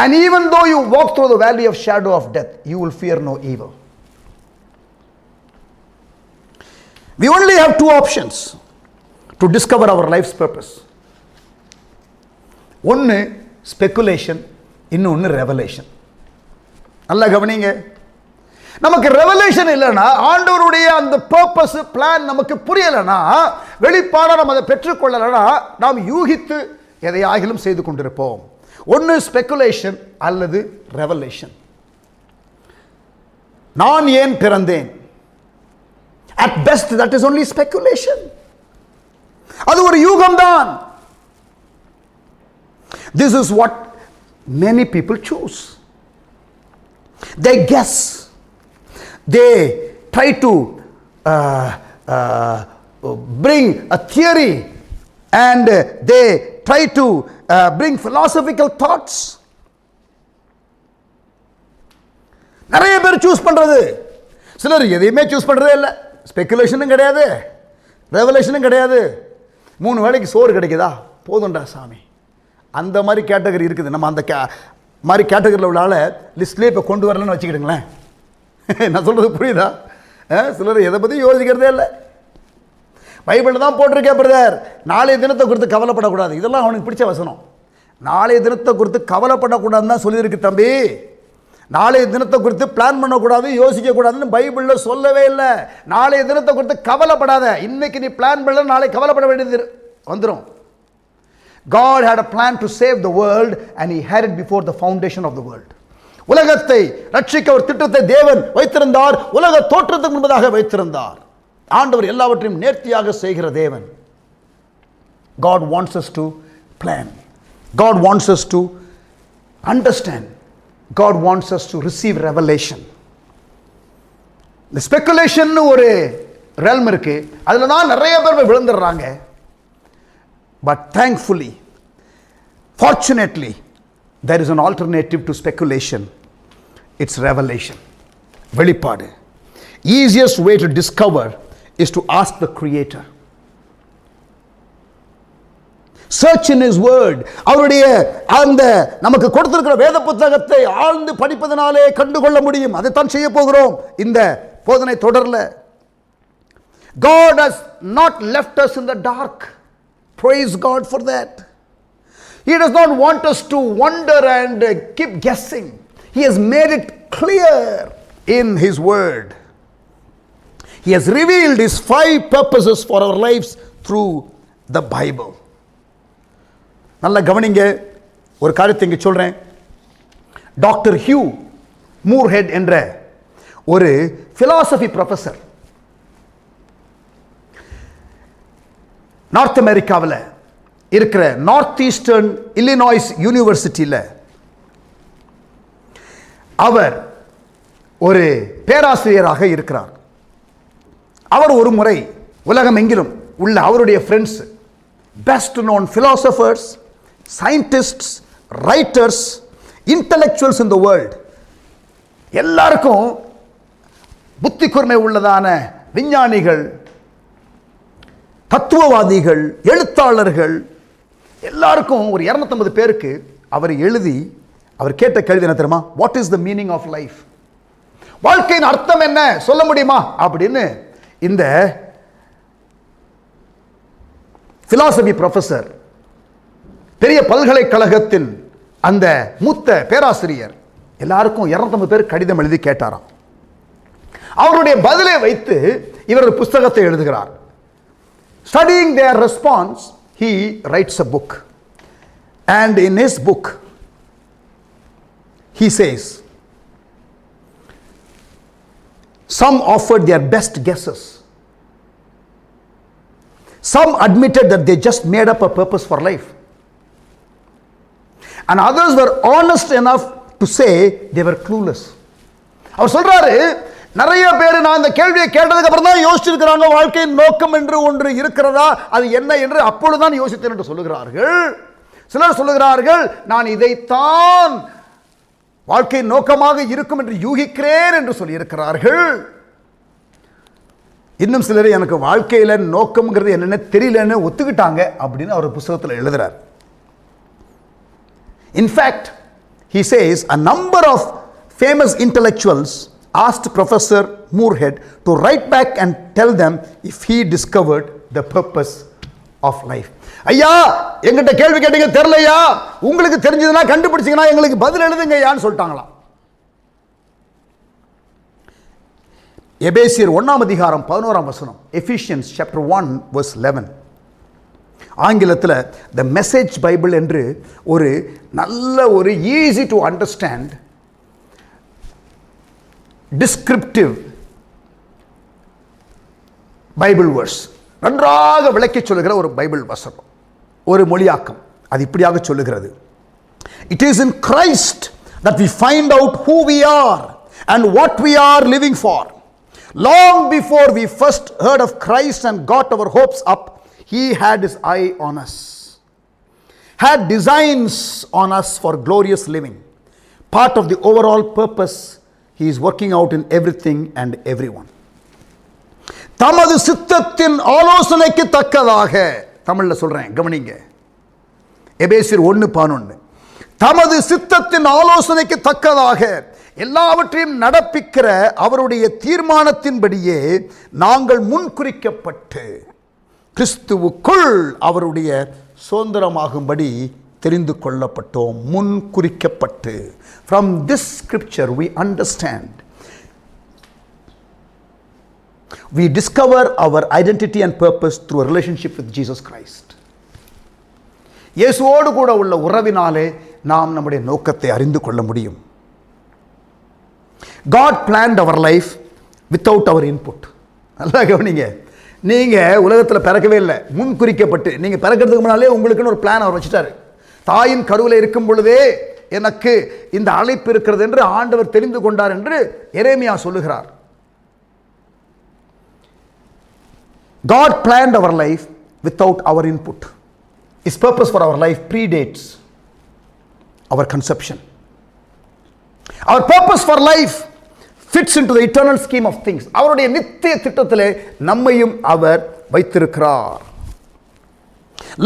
And even though you walk through the valley of shadow of death, you will fear no evil. We only have two options to discover our life's purpose. ஒன்று speculation, இன்னொன்று revelation. நல்லா கவனிங்க. நமக்கு revelation இல்லைன்னா, ஆண்டவருடைய அந்த purpose plan நமக்கு புரியலைன்னா, வெளிப்பாடாக நம்ம அதை பெற்றுக்கொள்ளலைன்னா, நாம் யூகித்து எதையாகிலும் செய்து கொண்டிருப்போம். ஒன்று ஸ்பெகுலேஷன் அல்லது ரெவலேஷன். நான் ஏன் பிறந்தேன்? At best that is only speculation. அது ஒரு யூகம்தான். This is what many people choose. They guess. They try to bring a theory, and they try to bring philosophical thoughts. நிறைய பேர் சூஸ் பண்றது, சிலர் எதையுமே சூஸ் பண்றதே இல்லை. ஸ்பெகுலேஷனும் கிடையாது, ரெவலேஷனும் கிடையாது. 3 வேளைக்கு சோறு கிடைக்குதா, போதும்டா சாமி, அந்த மாதிரி கேட்டகரி இருக்குது. நம்ம அந்த மாதிரி கேட்டகரியில் உள்ள ஆளை லிஸ்ட்லேயே இப்போ கொண்டு வரலன்னு வச்சுக்கிடுங்களேன். நான் சொல்கிறது புரியுதா? சிலர் எதை பற்றி யோசிக்கிறதே இல்லை. பைபிளில் தான் போட்டிருக்கேன் பிரதர், நாளைய தினத்தை குறித்து கவலைப்படக்கூடாது. இதெல்லாம் அவனுக்கு பிடிச்ச வசனம். நாளைய தினத்தை குறித்து கவலைப்படக்கூடாதுன்னு தான் சொல்லியிருக்கு தம்பி. நாளைய தினத்தை குறித்து பிளான் பண்ணக்கூடாது, யோசிக்கக்கூடாதுன்னு பைபிளில் சொல்லவே இல்லை. நாளைய தினத்தை குறித்து கவலைப்படாத. இன்னைக்கு நீ பிளான் பண்ணல, நாளை கவலைப்பட வேண்டியது வந்துடும். God had a plan to save the world, and He had it before the foundation of the world. உலகத்தை ரட்சிக்க ஒரு திட்டத்தை தேவன் வைத்திருந்தார். உலக தோற்றத்துக்கு முன்பதாக வைத்திருந்தார். ஆண்டவர் எல்லாவற்றையும் நேர்த்தியாக செய்கிற தேவன். God wants us to plan. God wants us to understand. God wants us to receive revelation. இந்த ஸ்பெகுலேஷன் ஒரு realm இருக்கு. அதுல தான் நிறைய பேர் விழுந்துடுறாங்க. But thankfully, fortunately, there is an alternative to speculation. It's revelation. வெளிப்பாடு. Easiest way to discover is to ask the Creator. Search in His Word. அவருடைய அந்த நமக்கு கொடுத்திருக்கிற வேத புத்தகத்தை ஆழ்ந்து படிப்பதனாலே கண்டுகொள்ள முடியும். அதைத்தான் செய்ய போகிறோம் இந்த போதனை தொடர்ல. God has not left us in the dark. Praise God for that. He does not want us to wonder and keep guessing. He has made it clear in His Word. He has revealed His 5 purposes for our lives through the Bible. நல்ல கவனிங்க, ஒரு காரியத்தை இங்கே சொல்கிறேன். Doctor Hugh மூர்ஹெட் என்ற ஒரு philosophy professor north அமெரிக்காவில் இருக்கிற நார்த் ஈஸ்டர்ன் இல்லினாய்ஸ் யூனிவர்சிட்டியில் அவர் ஒரு பேராசிரியராக இருக்கிறார். அவர் ஒரு முறை உலகம் எங்கிலும் உள்ள அவருடைய friends, best known philosophers, scientists, writers, intellectuals in the world, எல்லாருக்கும் புத்தி கூர்மை உள்ளதான விஞ்ஞானிகள், தத்துவவாதிகள், எழுத்தாளர்கள் எல்லாருக்கும் ஒரு 250 பேருக்கு அவர் எழுதி அவர் கேட்ட கேள்வி என்ன தெரியுமா? What is the meaning of life? வாழ்க்கையின் அர்த்தம் என்ன சொல்ல முடியுமா அப்படின்னு இந்த பிலாசபி ப்ரொஃபசர், பெரிய பல்கலைக்கழகத்தின் அந்த மூத்த பேராசிரியர் எல்லாருக்கும் 250 பேர் கடிதம் எழுதி கேட்டாராம். அவருடைய பதிலை வைத்து இவர் ஒரு புஸ்தகத்தை எழுதுகிறார். Studying their response, he writes a book. And in his book, he says, some offered their best guesses. Some admitted that they just made up a purpose for life. And others were honest enough to say they were clueless. அவர் சொல்றாரு, நிறைய பேர் நான் இந்த கேள்வியை கேட்டதுக்கு அப்புறம் தான் யோசிச்சிருக்கிறாங்க, வாழ்க்கையின் நோக்கம் என்று ஒன்று இருக்கிறதா, அது என்ன என்று அப்பொழுதுதான் யோசித்தேன் என்று சொல்லுகிறார்கள். சிலர் சொல்லுகிறார்கள், நான் இதைத்தான் வாழ்க்கையின் நோக்கமாக இருக்கும் என்று யூகிக்கிறேன் என்று சொல்லியிருக்கிறார்கள். இன்னும் சிலர் எனக்கு வாழ்க்கையில் நோக்கம்ங்கிறது என்னென்ன தெரியலன்னு ஒத்துக்கிட்டாங்க அப்படின்னு அவர் புத்தகத்தில் எழுதுறார். In fact, he says a number of famous intellectuals asked Professor Moorhead to write back and tell them if he discovered the purpose of life. ஐயா, எங்கிட்ட கேள்வி கேட்டீங்க தெரியலையா, உங்களுக்கு தெரிஞ்சதுன்னா கண்டுபிடிச்சிங்கன்னா எங்களுக்கு பதில் எழுதுங்க ஐயான்னு சொல்லிட்டாங்களாம். எபேசியர் 1 அதிகாரம் 11 வசனம், Ephesians chapter 1 verse 11. ஆங்கிலத்தில் த மெசேஜ் பைபிள் என்று ஒரு நல்ல ஒரு easy to understand descriptive Bible verse, நன்றாக விளக்கி சொல்லுகிற ஒரு பைபிள் வசனம், ஒரு மொழியாக்கம். அது இப்படியாக சொல்லுகிறது, it is in Christ that we find out who we are and what we are living for. Long before we first heard of Christ and got our hopes up, He had His eye on us, had designs on us for glorious living. Part of the overall purpose He is working out in everything and everyone. தமது சித்தத்தின் ஆலோசனைக்கு தக்கதாக, தமிழ்ல சொல்றேன் கவனிங்க, எபேசியர் 1:11, தமது சித்தத்தின் ஆலோசனைக்கு தக்கதாக எல்லாவற்றையும் நடப்பிக்கிற அவருடைய தீர்மானத்தின்படியே நாங்கள் முன்குறிக்கப்பட்டு கிறிஸ்துவுக்குள் அவருடைய சுதந்திரமாகும்படி தெரிந்து கொள்ளப்பட்டோம். முன்குறிக்கப்பட்டு. From this scripture we understand, we discover our identity and purpose through a relationship with Jesus Christ. இயேசுவோடு கூட உள்ள உறவினாலே நாம் நம்முடைய நோக்கத்தை அறிந்து கொள்ள முடியும். God planned our life without our input. நல்லா கவனிங்க. நீங்கள் உலகத்தில் பிறக்கவே இல்லை, முன் குறிக்கப்பட்டு நீங்கள் பிறக்கிறதுக்கு முன்னாலே உங்களுக்குன்னு ஒரு பிளான் அவர் வச்சுட்டாரு. தாயின் கருவில் இருக்கும் பொழுதே எனக்கு இந்த அழைப்பு இருக்கிறது என்று ஆண்டவர் தெரிந்து கொண்டார் என்று எரேமியா சொல்லுகிறார். God planned our life without our input. His purpose for our life predates our conception. Our purpose for life fits into the eternal scheme of things. அவருடைய நித்திய திட்டத்திலே நம்மையும் அவர் வைத்திருக்கிறார்.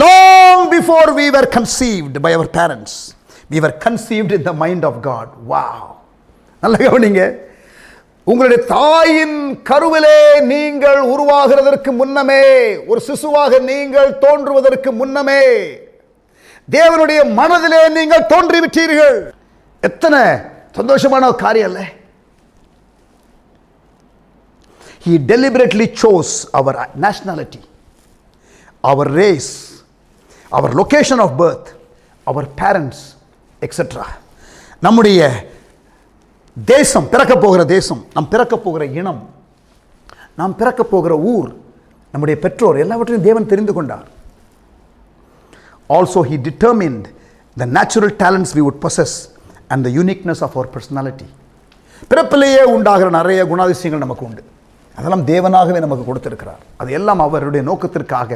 Long before we were conceived by our parents, we were conceived in the mind of God. Wow. நல்லா கவனிங்க. உங்களுடைய தாயின் கருவிலே நீங்கள் உருவாகிறதற்கு முன்னமே, ஒரு சிசுவாக நீங்கள் தோன்றுவதற்கு முன்னமே தேவனுடைய மனதிலே நீங்கள் தோன்றிவிட்டீர்கள். எத்தனை சந்தோஷமான காரியம் இல்லை? He deliberately chose our nationality, our race, our location of birth, our parents, etc. நம்முடைய தேசம், பிறக்க போகிற தேசம், நாம் பிறக்க போகிற இனம், நாம் பிறக்க போகிற ஊர், நம்முடைய பெற்றோர் எல்லாவற்றையும் தேவன் தெரிந்து கொண்டார். Also he determined the natural talents we would possess and the uniqueness of our personality. பிறப்பிலேயே உண்டாகிற நிறைய குணாதிசயங்கள் நமக்கு உண்டு. அதெல்லாம் தேவனாகவே நமக்கு கொடுத்திருக்கிறார். அது எல்லாம் அவருடைய நோக்கத்திற்காக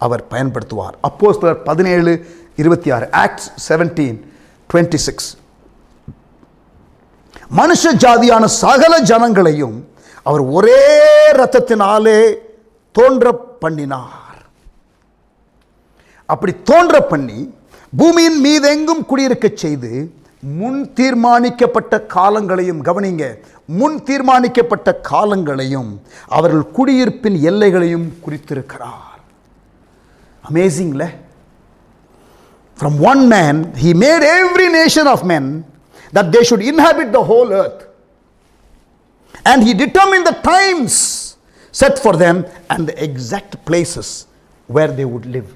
அவர் பயன்படுத்துவார். அப்போஸ்தலர் 17:26, Acts 17:26. மனுஷ ஜாதியான சகல ஜனங்களையும் அவர் ஒரே இரத்தத்தினாலே தோன்ற பண்ணினார். அப்படி தோன்ற பண்ணி பூமியின் மீதெங்கும் குடியிருக்க செய்து முன் தீர்மானிக்கப்பட்ட காலங்களையும், கவனிங்க, முன் தீர்மானிக்கப்பட்ட காலங்களையும் அவர்கள் குடியிருப்பின் எல்லைகளையும் குறித்திருக்கிறார். அமேசிங்ல. From one man he made every nation of men that they should inhabit the whole earth, and he determined the times set for them and the exact places where they would live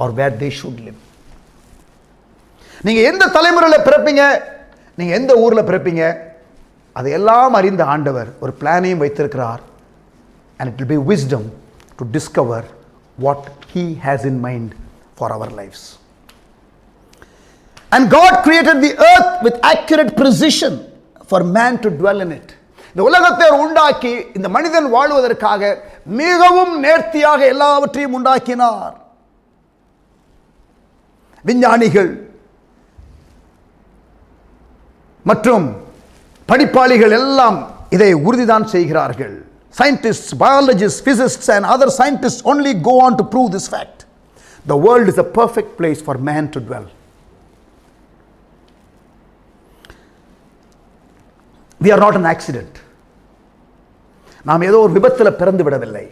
or where they should live. நீங்க எந்த தலைமுறையில் பிறப்பீங்க, நீங்க எந்த ஊர்ல பிறப்பீங்க, அதையெல்லாம் அறிந்த ஆண்டவர் ஒரு பிளானையும் வைத்திருக்கிறார். and it will be wisdom to discover what he has in mind for our lives. And God created the earth with accurate precision for man to dwell in it. இந்த உலகத்தை உண்டாக்கி இந்த மனிதன் வாழ்வதற்காக மிகவும் நேர்த்தியாக எல்லாவற்றையும் உண்டாக்கினார். விஞ்ஞானிகள் மற்றும் படிப்பாளிகள் எல்லாம் இதை உறுதிதான் செய்கிறார்கள். Scientists, biologists, physicists and other scientists only go on to prove this fact. The world is a perfect place for man to dwell. We are not an accident. நாம் ஏதோ ஒரு விபத்தில் பிறந்து விடவில்லை.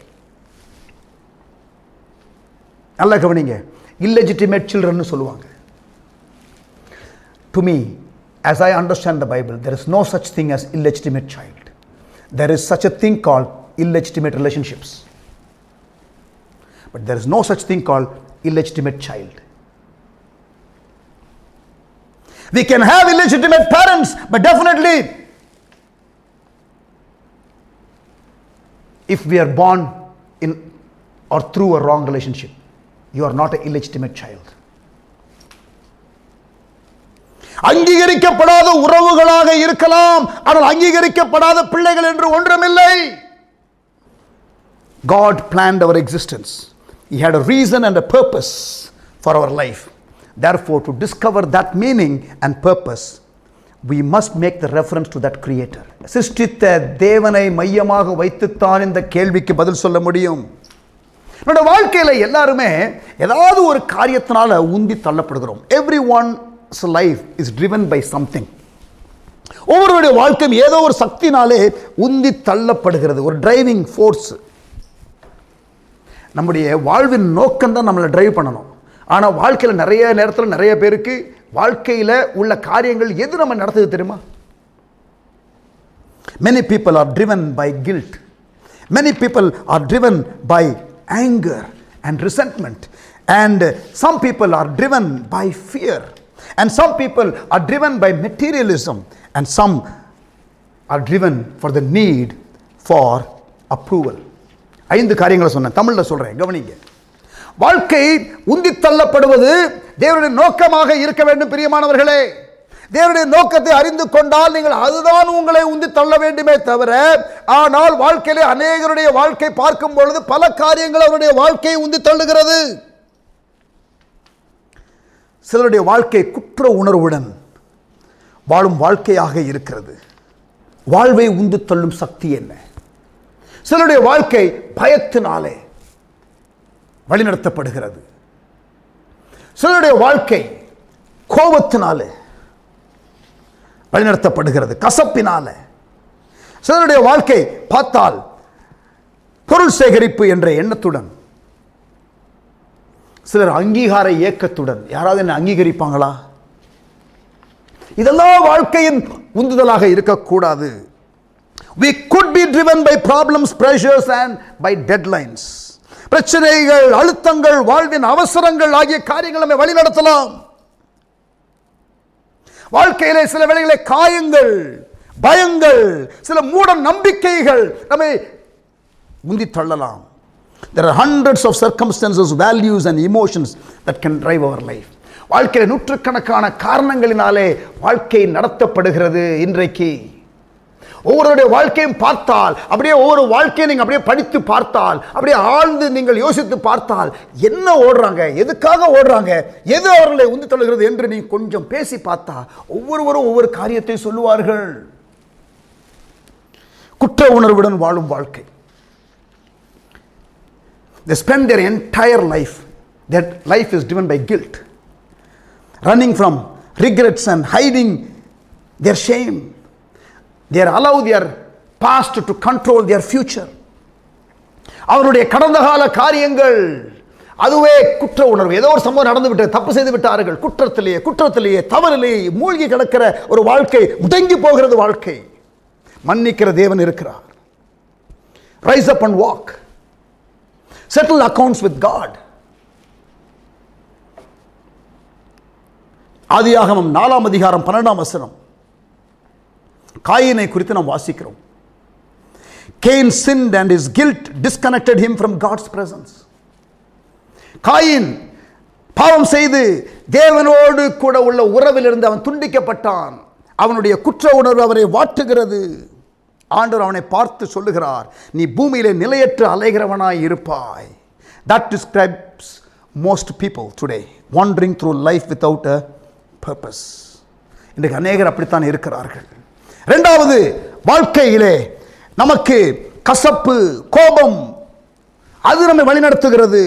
நல்லா கவனிங்க. illegitimate children சொல்லுவாங்க. To me, as I understand the Bible, there is no such thing as illegitimate child. There is such a thing called illegitimate relationships. But there is no such thing called illegitimate child. We can have illegitimate parents, but definitely if we are born in or through a wrong relationship, you are not an illegitimate child. அங்கீகரிக்கப்படாத உறவுகளாக இருக்கலாம், ஆனால் அங்கீகரிக்கப்படாத பிள்ளைகள் என்று ஒன்றுமில்லை. God planned our existence. He had a reason and a purpose for our life. Therefore, to discover that meaning and purpose, we must make the reference to that creator. சிருஷ்டித்த தேவனை மையமாக வைத்துத்தான் இந்த கேள்விக்கு பதில் சொல்ல முடியும். நம்முடைய வாழ்க்கையில் எல்லாருமே ஏதாவது ஒரு காரியத்தினால உந்தி தள்ளப்படுகிறோம். Everyone's life is driven by something. ஒவ்வொருவருடைய வாழ்க்கையும் ஏதோ ஒரு சக்தினாலே உந்தி தள்ளப்படுகிறது, ஒரு டிரைவிங் ஃபோர்ஸ். நம்முடைய வாழ்வின் நோக்கம் தான் நம்மளை டிரைவ் பண்ணணும். ஆனால் வாழ்க்கையில் நிறைய நேரத்தில் நிறைய பேருக்கு வாழ்க்கையில் உள்ள காரியங்கள் எது நம்ம நடத்துது தெரியுமா? Many people are driven by guilt. Many people are driven by anger and resentment. And some people are driven by fear. And some people are driven by materialism. And some are driven for the need for approval. 5 காரியங்களை சொன்னேன், தமிழ்ல சொல்றேன், கவனிங்க. வாழ்க்கை உந்தி தள்ளப்படுவது தேவனுடைய நோக்கமாக இருக்க வேண்டும். பிரியமானவர்களே, தேவனுடைய நோக்கத்தை அறிந்து கொண்டால் நீங்கள் அதுதான் உங்களை உந்தி தள்ள வேண்டுமே தவிர, ஆனால் வாழ்க்கையிலே அநேகருடைய வாழ்க்கை பார்க்கும் பொழுது பல காரியங்கள் அவருடைய வாழ்க்கையை உந்தி தள்ளுகிறது. சிலருடைய வாழ்க்கை குற்ற உணர்வுடன் வாழும் வாழ்க்கையாக இருக்கிறது. வாழ்வை உந்து தள்ளும் சக்தி என்ன? சிலருடைய வாழ்க்கை பயத்தினாலே வழிநடத்தப்படுகிறது. சிலருடைய வாழ்க்கை கோபத்தினாலே வழிநடத்தப்படுகிறது, கசப்பினால. சிலருடைய வாழ்க்கை பார்த்தால் பொருள் சேகரிப்பு என்ற எண்ணத்துடன், சிலர் அங்கீகார இயக்கத்துடன். யாராவது என்ன அங்கீகரிப்பாங்களா? இதெல்லாம் வாழ்க்கையின் உந்துதலாக இருக்கக்கூடாது. We could be driven by problems, pressures and by deadlines. பிரச்சனைகள், அழுத்தங்கள், வாழ்வின் அவசரங்கள் ஆகிய காரியங்கள் நம்மை வழிநடத்தலாம். வாழ்க்கையிலே சில வேளைகளிலே காயங்கள், பயங்கள், சில மூட நம்பிக்கைகள் நம்மை முந்தி தள்ளலாம். There are hundreds of circumstances, values and emotions that can drive our life. வாழ்க்கையில நூற்றுக்கணக்கான காரணங்களினாலே வாழ்க்கை நடத்தப்படுகிறது. இன்றைக்கு ஒவ்வொருடைய வாழ்க்கையும் பார்த்தால், அப்படியே ஒவ்வொரு வாழ்க்கையை நீங்கள் அப்படியே படித்து பார்த்தால், அப்படியே ஆழ்ந்து நீங்கள் யோசித்து பார்த்தால், என்ன ஓடுறாங்க, எதுக்காக ஓடுறாங்க, எது அவர்களை உந்து தள்ளுகிறது என்று நீங்கள் கொஞ்சம் பேசி பார்த்தா ஒவ்வொருவரும் ஒவ்வொரு காரியத்தை சொல்லுவார்கள். குற்ற உணர்வுடன் வாழும் வாழ்க்கை. They spend their entire life, that life is driven by guilt, running from regrets and hiding their shame. They allow their past to control their future. அவருடைய கடந்த கால காரியங்கள் அதுவே குற்ற உணர்வு. ஏதோ ஒரு சம்பவம் நடந்து விட்டு தப்பு செய்து விட்டார்கள், குற்றத்திலேயே தவறிலேயே மூழ்கி கிடக்கிற ஒரு வாழ்க்கை, முடங்கி போகிறது வாழ்க்கை. மன்னிக்கிற தேவன் இருக்கிறார். Rise up and walk, settle accounts with God. ஆதியாகமம் 4ஆம் அதிகாரம் 12ஆம் வசனம். காயினை குறித்து நாம் வாசிக்கிறோம். Cain sinned and his guilt disconnected him from God's presence. Coin பாவம் செய்து தேவனோடு கூட உள்ள உறவிலிருந்து அவன் துண்டிக்கப்பட்டான். அவனுடைய குற்ற உணர்வு அவரை வாட்டுகிறது. ஆண்டவர் அவனை பார்த்து சொல்லுகிறார், நீ பூமியிலே நிலையற்ற அலைகிறவனாய் இருப்பாய். That describes most people today, wandering through life without a purpose. இன்றைக்கு அநேகர் அப்படித்தான் இருக்கிறார்கள். இரண்டாவது, வாழ்க்கையிலே நமக்கு கசப்பு, கோபம், அது நம்மை வழிநடத்துகிறது.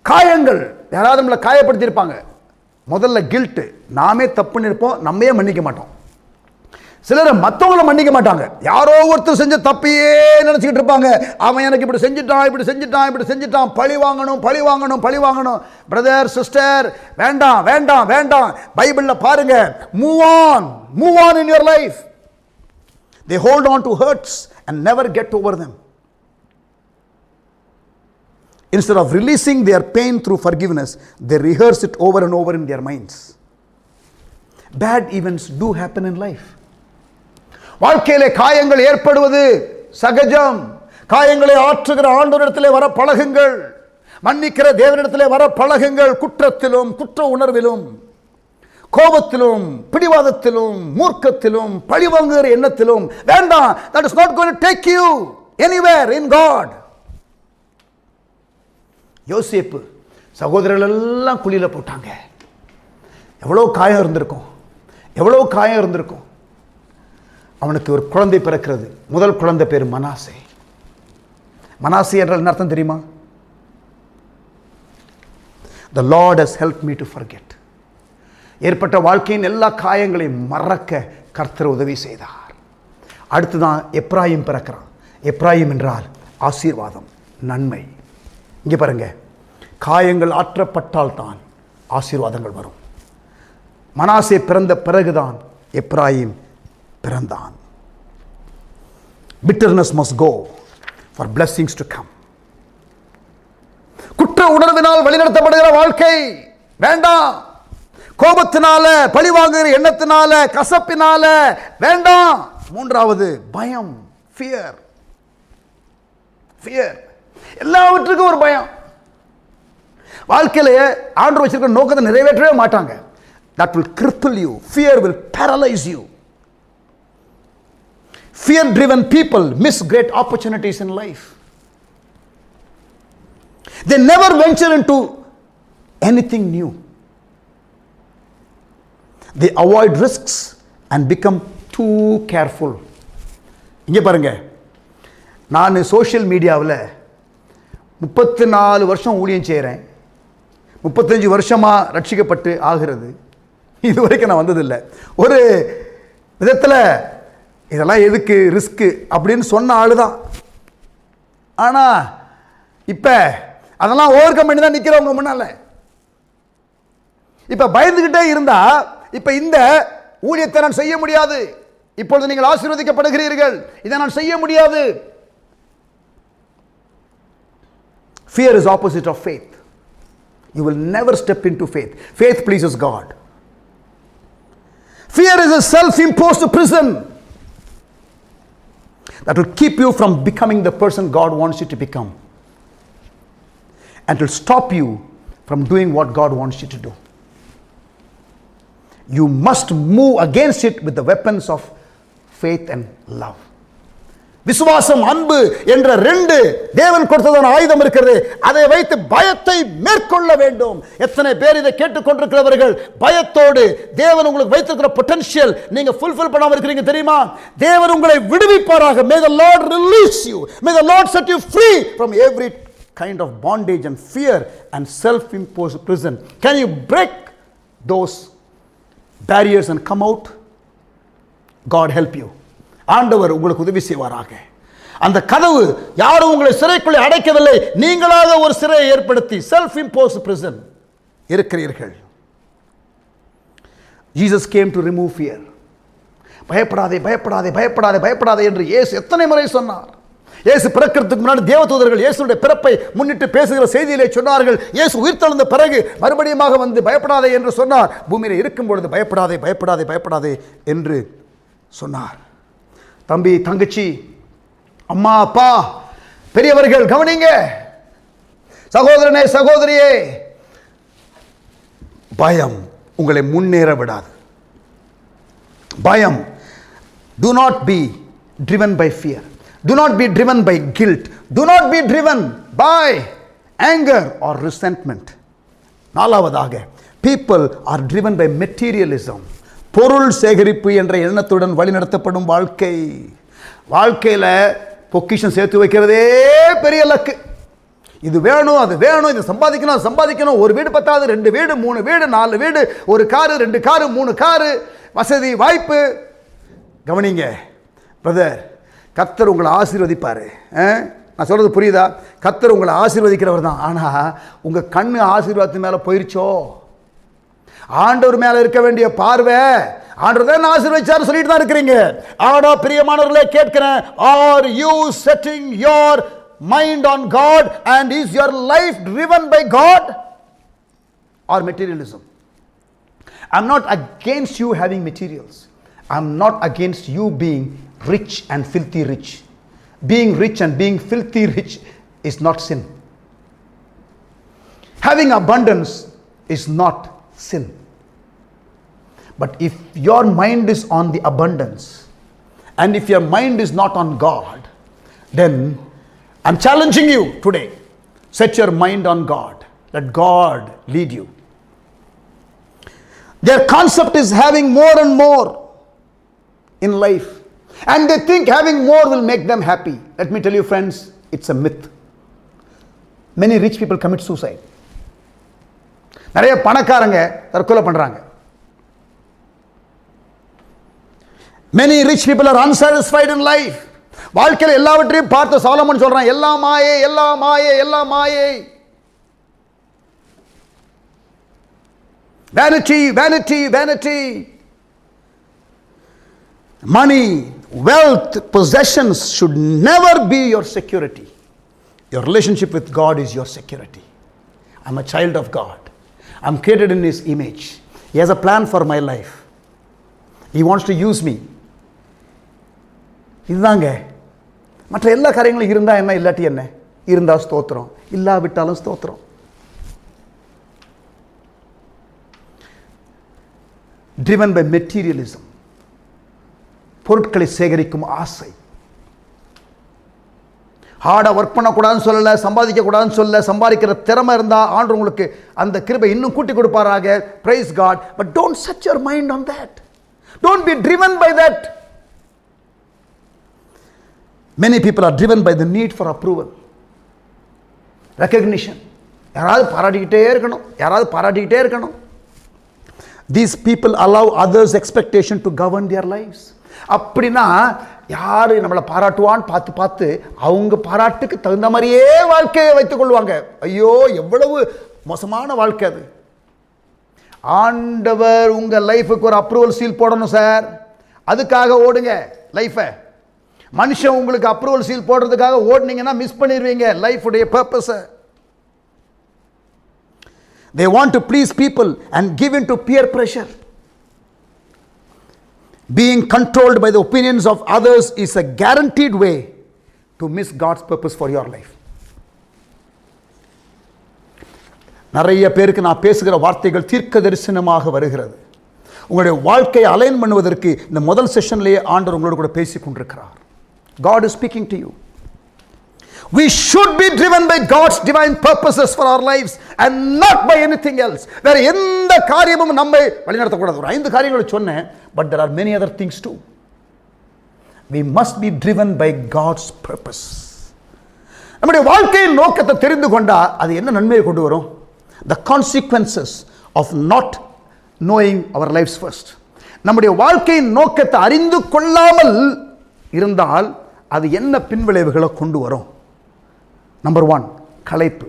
காயங்கள், யாராவது நம்மளை காயப்படுத்தியிருப்பாங்க. முதல்ல கில்ட்டு, நாமே தப்புன்னு இருப்போம், நம்மையே மன்னிக்க மாட்டோம். சிலர் மற்றவங்களை மன்னிக்க மாட்டாங்க. யாரோ ஒருத்தர் செஞ்ச தப்பையே நினச்சிக்கிட்டு இருப்பாங்க. அவன் எனக்கு இப்படி செஞ்சுட்டான், பழி வாங்கணும். பிரதர், சிஸ்டர், வேண்டாம். பைபிளில் பாருங்க, move on in your life. They hold on to hurts and never get over them. Instead of releasing their pain through forgiveness, they rehearse it over and over in their minds. Bad events do happen in life. வாழ்க்கையிலே காயங்கள் ஏற்படுவது சகஜம். காயங்களை ஆற்றுகிற ஆண்டவரிடத்திலே வர பழகுங்கள். மன்னிக்கிற தேவனிடத்திலே வர பழகுங்கள். குற்றத்திலும், குற்ற உணர்விலும், கோபத்திலும், பிடிவாதத்திலும், மூர்க்கத்திலும், பழிவாங்குகிற எண்ணத்திலும் வேண்டாம். That is not going to take you anywhere in God. யோசேப்பு சகோதரர்கள் எல்லாம் குழியில போட்டாங்க. எவ்வளவு காயம் இருந்திருக்கும். அவனுக்கு ஒரு குழந்தை பிறக்கிறது. முதல் குழந்தை பேர் மனாசே. மனாசே என்றால் என்ன அர்த்தம் தெரியுமா? The Lord has helped me to forget. ஏற்பட்ட வாழ்க்கையின் எல்லா காயங்களையும் மறக்க கர்த்தர் உதவி செய்தார். அடுத்துதான் எப்ராயிம் பிறக்கிறான். எப்ராயிம் என்றால் ஆசீர்வாதம், நன்மை. இங்கே பாருங்க, காயங்கள் ஆற்றப்பட்டால் தான் ஆசீர்வாதங்கள் வரும். மனாசே பிறந்த பிறகுதான் எப்ராயிம் பிறந்தான். Bitterness must go for blessings to come. குற்ற உணர்வினால் வழிநடத்தப்படுகிற வாழ்க்கை வேண்டாம். கோபத்தினால, பழிவாங்குகிற எண்ணத்தினால, கசப்பினால வேண்டாம். மூன்றாவது பயம், ஃபியர். ஃபியர், எல்லாவற்றுக்கும் ஒரு பயம். வாழ்க்கையில ஆண்டவர் வச்சிருக்கிற நோக்கத்தை நிறைவேற்றவே மாட்டாங்க. That will cripple you. Fear will paralyze you. Fear-driven people miss great opportunities in life. They never venture into anything new. They avoid risks and become too careful. இங்கே பாருங்க, நான் சோஷியல் மீடியாவில் 34 வருஷம் ஊழியம் செய்கிறேன். 35 வருஷமாக ரட்சிக்கப்பட்டு ஆகிறது. இது வரைக்கும் நான் வந்ததில்லை. ஒரு விதத்தில் இதெல்லாம் எதுக்கு ரிஸ்க்கு அப்படின்னு சொன்ன ஆளு தான். ஆனால் இப்போ அதெல்லாம் ஓவர் கம் பண்ணி தான் நிற்கிறவங்க முன்னால். இப்போ பயந்துக்கிட்டே இருந்தா இப்போ இந்த ஊழியத்தை நான் செய்ய முடியாது. இப்பொழுது நீங்கள் ஆசீர்வதிக்கப்படுகிறீர்கள், இதை நான் செய்ய முடியாது. Fear is opposite of faith. You will never step into faith. Faith pleases God. Fear is a self-imposed prison that will keep you from becoming the person God wants you to become, and will stop you from doing what God wants you to do. You must move against it with the weapons of faith and love. விசுவாசம், அன்பு என்ற 2 தேவன் கொடுத்ததான ஆயுதம் இருக்கிறது. அதை வைத்து பயத்தை மேற்கொள்ள வேண்டும். எத்தனை பேர் இதை கேட்டுக்கொண்டிருக்கிறவர்கள் பயத்தோடு தேவன் உங்களுக்கு வைத்திருக்கிற பொட்டன்ஷியல் நீங்க ஃபுல்ஃபில் பண்ணாம இருக்கிறீங்க தெரியுமா? தேவன் உங்களை விடுவிப்பாராக. May the Lord release you. May the Lord set you free from every kind of bondage and fear and self-imposed prison. Can you break those barriers and come out? God help you. ஆண்டவர் உங்களுக்கு உதவி செய்வாராக. அந்த கதவு யாரும் உங்களை சிறைக்குள்ளே அடைக்கவில்லை. நீங்களாக ஒரு சிறையை ஏற்படுத்தி செல்ஃப் இம்போஸ் பிரிசன் இருக்கிறீர்கள். Jesus came to remove fear. பயப்படாதே, பயப்படாதே, பயப்படாதே, பயப்படாதே என்று இயேசு எத்தனை முறை சொன்னார். இயேசு பிறக்கிறதுக்கு முன்னாடி தேவதூதர்கள் இயேசுடைய பிறப்பை முன்னிட்டு பேசுகிற செய்தியிலே சொன்னார்கள். இயேசு உயிர்த்தெழுந்த பிறகு மறுபடியும் வந்து பயப்படாதே என்று சொன்னார். பூமியில இருக்கும் பொழுது பயப்படாதே, பயப்படாதே, பயப்படாதே என்று சொன்னார். தம்பி, தங்கச்சி, அம்மா, அப்பா, பெரியவர்கள் கவனிங்க. சகோதரனே, சகோதரியே, பயம் உங்களை முன்னேற விடாது. பயம். Do not be driven by fear. Do not be driven by guilt. Do not be driven by anger or resentment. நாலாவதாக, people are driven by materialism. பொருள் சேகரிப்பு என்ற எண்ணத்துடன் வழிநடத்தப்படும் வாழ்க்கை. வாழ்க்கையில் பொக்கிஷம் சேர்த்து வைக்கிறதே பெரிய லக்கு. இது வேணும், அது வேணும், இது சம்பாதிக்கணும், அது சம்பாதிக்கணும். ஒரு வீடு பத்தாது, 2 வீடு, 3 வீடு, 4 வீடு, ஒரு காரு, 2 காரு, 3 காரு, வசதி வாய்ப்பு. கவனிங்க பிரதர், கர்த்தர் உங்களை ஆசீர்வதிப்பார். நான் சொல்கிறது புரியுதா? கர்த்தர் உங்களை ஆசீர்வதிக்கிறவர் தான். ஆனால் உங்கள் கண்ணு ஆசீர்வாதத்து மேலே போயிருச்சோ? ஆண்டவர் மேல இருக்க வேண்டிய பார்வை, ஆண்டவர் தான் ஆசீர்வதிச்சார் சொல்லிட்டு தான் இருக்கிறீங்க. ஆனா பிரியமானவர்களே, கேட்கிறேன், are you setting your mind on God and is your life driven by God or materialism? I'm not against you having materials. I'm not against you being rich and filthy rich. Being rich and being filthy rich is not sin. Having abundance is not sin. But if your mind is on the abundance and if your mind is not on God, then I'm challenging you today. Set your mind on God. Let God lead you. Their concept is having more and more in life, and they think having more will make them happy. Let me tell you friends, it's a myth. Many rich people commit suicide. நிறைய பணக்காரங்க தற்கொலை பண்றாங்க. Many rich people are unsatisfied in life. வாழ்க்கையில் எல்லாவற்றையும் பார்த்து Solomon சொல்றான், எல்லாம் மாயை, எல்லாம் மாயை, எல்லாம் மாயை. Vanity, vanity, vanity. Money, wealth, possessions should never be your security. Your relationship with God is your security. I'm a child of God. I'm created in His image. He has a plan for my life. He wants to use me. இதுதாங்க. மற்ற எல்லா காரியங்களும் இருந்தால் என்ன, இல்லாட்டி என்ன? இருந்தால் ஸ்தோத்திரம், இல்லாவிட்டாலும் ஸ்தோத்திரம். driven by materialism, பொருட்களை சேகரிக்கும் ஆசை. ஹார்டாக ஒர்க் பண்ணக்கூடாதுன்னு சொல்லலை, சம்பாதிக்கக்கூடாதுன்னு சொல்லலை. சம்பாதிக்கிற திறமை இருந்தால் ஆண்டு உங்களுக்கு அந்த கிருபை இன்னும் கூட்டி கொடுப்பாராக. Praise God. But don't set your mind on that. Don't be driven by that. Many people are driven by the need for approval, recognition. யாராவது பாராட்டிக்கிட்டே இருக்கணும், யாராவது பாராட்டிக்கிட்டே இருக்கணும். These people allow others' expectation to govern their lives. அப்படின்னா யார் நம்மளை பாராட்டுவான்னு பார்த்து பார்த்து அவங்க பாராட்டுக்கு தகுந்த மாதிரியே வாழ்க்கையை வைத்துக் கொள்வாங்க. ஐயோ, எவ்வளவு மோசமான வாழ்க்கை அது. ஆண்டவர் உங்கள் லைஃபுக்கு ஒரு அப்ரூவல் சீல் போடணும் சார், அதுக்காக ஓடுங்க லைஃபை. மனுஷன் உங்களுக்கு அப்ரூவல் சீல் போடுறதுக்காக ஓடுனீங்கன்னா மிஸ் பண்ணிடுவீங்க லைஃபுடைய பர்பஸை. They want to please people and give in to peer pressure. Being controlled by the opinions of others is a guaranteed way to miss God's purpose for your life. நிறைய பேருக்கு நான் பேசுகிற வார்த்தைகள் தீர்க்க தரிசனமாக வருகிறது. உங்களுடைய வாழ்க்கையை அலைன் பண்ணுவதற்கு இந்த முதல் செஷன்லேயே ஆண்டவர் உங்களோடு கூட பேசிக் கொண்டிருக்கிறார். God is speaking to you. We should be driven by God's divine purposes for our lives and not by anything else. வேற எந்த காரியமும் நம்மை வழிநடத்தக்கூடாது. ஒரு 5 காரியங்களை சொன்னேன், but there are many other things too. We must be driven by God's purpose. நம்முடைய வாழ்க்கையின் நோக்கத்தை தெரிந்து கொண்டா அது என்ன நன்மையை கொண்டு வரும்? The consequences of not knowing our lives first. நம்முடைய வாழ்க்கையின் நோக்கத்தை அறிந்து கொள்ளாமல் இருந்தால் அது என்ன பின்விளைவுகளை கொண்டு வரும்? நம்பர் 1, களைப்பு.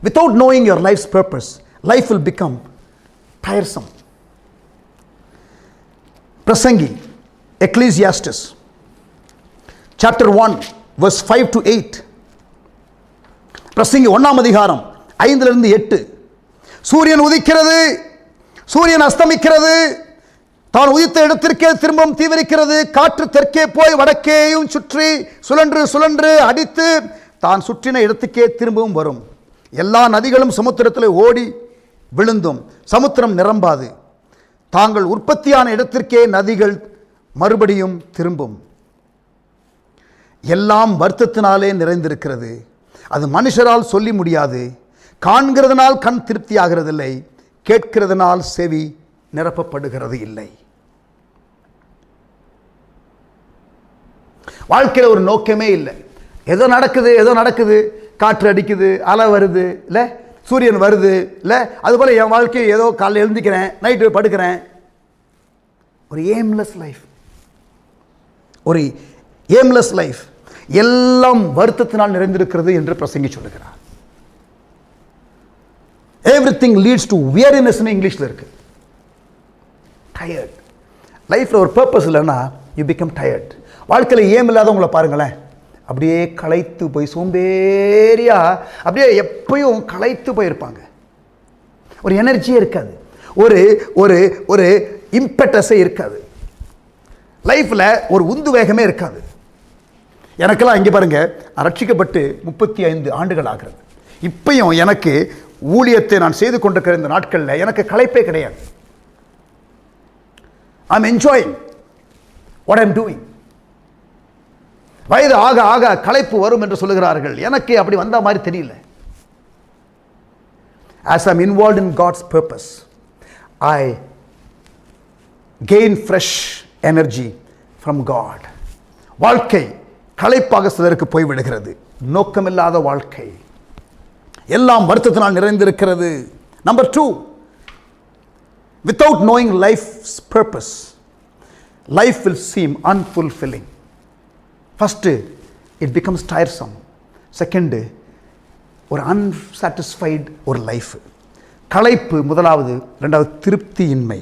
Without knowing your life's purpose, life will become tiresome. பிரசங்கி, Ecclesiastes chapter 1 verse 5 to 8. பிரசங்கி 1ஆம் அதிகாரம் 5 to 8. சூரியன் உதிக்கிறது, சூரியன் அஸ்தமிக்கிறது, தான் உதித்த இடத்திற்கே திரும்பவும் தீவிரிக்கிறது. காற்று தெற்கே போய் வடக்கேயும் சுற்றி சுழன்று சுழன்று அடித்து தான் சுற்றின இடத்துக்கே திரும்பவும் வரும். எல்லா நதிகளும் சமுத்திரத்தில் ஓடி விழுந்தும் சமுத்திரம் நிரம்பாது. தாங்கள் உற்பத்தியான இடத்திற்கே நதிகள் மறுபடியும் திரும்பும். எல்லாம் வருத்தத்தினாலே நிறைந்திருக்கிறது. அது மனுஷரால் சொல்லி முடியாது. காண்கிறதுனால் கண் திருப்தி ஆகிறதில்லை, கேட்கிறதுனால் செவி நிரப்பப்படுகிறது இல்லை. வாழ்க்கையில் ஒரு நோக்கமே இல்லை. ஏதோ நடக்குது, ஏதோ நடக்குது, காற்று அடிக்குது, அலை வருது இல்லை, சூரியன் வருது இல்லை, அதுபோல் என் வாழ்க்கை ஏதோ காலையில் எழுந்திக்கிறேன், நைட்டு படுக்கிறேன். ஒரு ஏம்லெஸ் லைஃப், ஒரு ஏம்லெஸ் லைஃப். எல்லாம் வருத்தத்தினால் நிறைந்திருக்கிறது என்று பிரசங்கி சொல்லுகிறார். எவ்ரிதிங் லீட்ஸ் டு வியரினஸ்னு இங்கிலீஷில் இருக்கு. டயர்ட். லைஃப்பில் ஒரு பர்பஸ் இல்லைன்னா யூ பிகம் டயர்ட். வாழ்க்கையில் ஏம் இல்லாதவங்களை பாருங்களேன், அப்படியே களைத்து போய் சோம்பேறியா அப்படியே எப்பயும் களைத்து போயிருப்பாங்க. ஒரு எனர்ஜியே இருக்காது, ஒரு ஒரு ஒரு இம்பெட்டஸே இருக்காது. லைஃப்பில் ஒரு உந்து வேகமே இருக்காது. எனக்கெல்லாம் இங்கே பாருங்க, ரட்சிக்கப்பட்டு 35 ஆண்டுகள் ஆகிறது. இப்பயும் எனக்கு ஊழியத்தை நான் செய்து கொண்டிருக்கிற இந்த நாட்களில் எனக்கு களைப்பே கிடையாது. I'm enjoying what I'm doing. வயது ஆக ஆக களைப்பு வரும் என்று சொல்லுகிறார்கள். எனக்கு அப்படி வந்த மாதிரி தெரியல. As I'm involved in God's purpose, I gain fresh energy from God. வாழ்க்கை களைப்பாக சிலருக்கு போய்விடுகிறது. நோக்கமில்லாத வாழ்க்கை, எல்லாம் வருத்தத்தினால் நிறைந்திருக்கிறது. Number 2, without knowing life's purpose, life will seem unfulfilling. First, it becomes tiresome. Second, ஒரு unsatisfied ஒரு லைஃப். களைப்பு முதலாவது, ரெண்டாவது திருப்தியின்மை.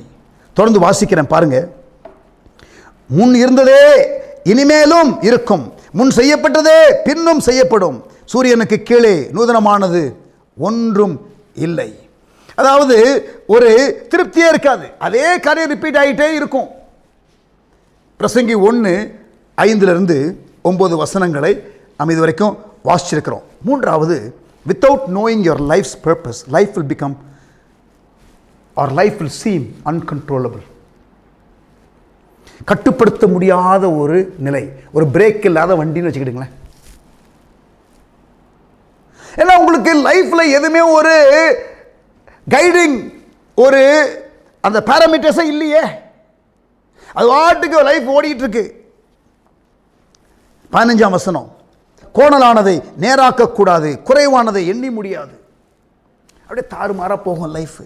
தொடர்ந்து வாசிக்கிறேன் பாருங்க. முன் இருந்ததே இனிமேலும் இருக்கும், முன் செய்யப்பட்டதே பின்னும் செய்யப்படும், சூரியனுக்கு கீழே நூதனமானது ஒன்றும் இல்லை. அதாவது ஒரு திருப்தியே இருக்காது, அதே காரியம் ரிப்பீட் ஆகிட்டே இருக்கும். பிரசங்கி 1:5-9 வசனங்களை நாம் இதுவரைக்கும் வாசிச்சிருக்கிறோம். மூன்றாவது, without knowing your life's purpose life will become or life will seem uncontrollable. கட்டுப்படுத்த முடியாத ஒரு நிலை, ஒரு பிரேக் இல்லாத வண்டின்னு வச்சுக்கிட்டுங்களேன். ஏன்னா உங்களுக்கு லைஃப்ல எதுவுமே ஒரு கைடிங், ஒரு அந்த பாராமீட்டர்ஸே இல்லையே. அது வாட்டுக்கு லைஃப் ஓடிட்டு இருக்கு. 15ஆம் வசனம், கோணலானதை நேராக்க கூடாது, குறைவானதை எண்ணி முடியாது. அப்படியே தாறுமாறா போகும் life.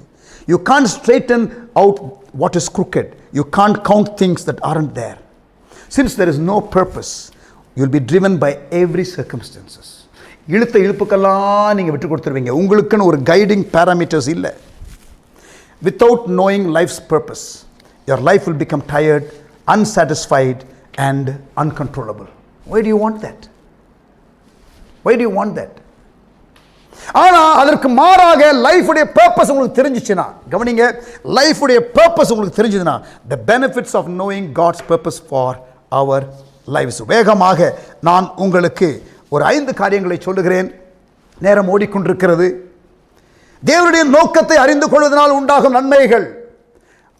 You can't straighten out what is crooked. You can't count things that aren't there. Since there is no purpose, you'll be driven by every circumstances. இழுத்த இழுப்புக்கெல்லாம் நீங்கள் விட்டு கொடுத்துருவீங்க. உங்களுக்குன்னு ஒரு கைடிங் பேராமீட்டர்ஸ் இல்லை. Without knowing life's purpose, your life will become tired, unsatisfied and uncontrollable. Why do you want that? Why do you want that? ஆனால் அதற்கு மாறாக லைஃபுடைய பர்பஸ் உங்களுக்கு தெரிஞ்சிச்சுன்னா, கவனிங்க, லைஃபுடைய பர்பஸ் உங்களுக்கு தெரிஞ்சதுன்னா, the benefits of knowing God's purpose for our lives. வேகமாக நான் உங்களுக்கு ஒரு 5 காரியங்களை சொல்லுகிறேன். நேரம் ஓடிக்கொண்டிருக்கிறது. தேவனுடைய நோக்கத்தை அறிந்து கொள்வதனால் உண்டாகும் நன்மைகள்.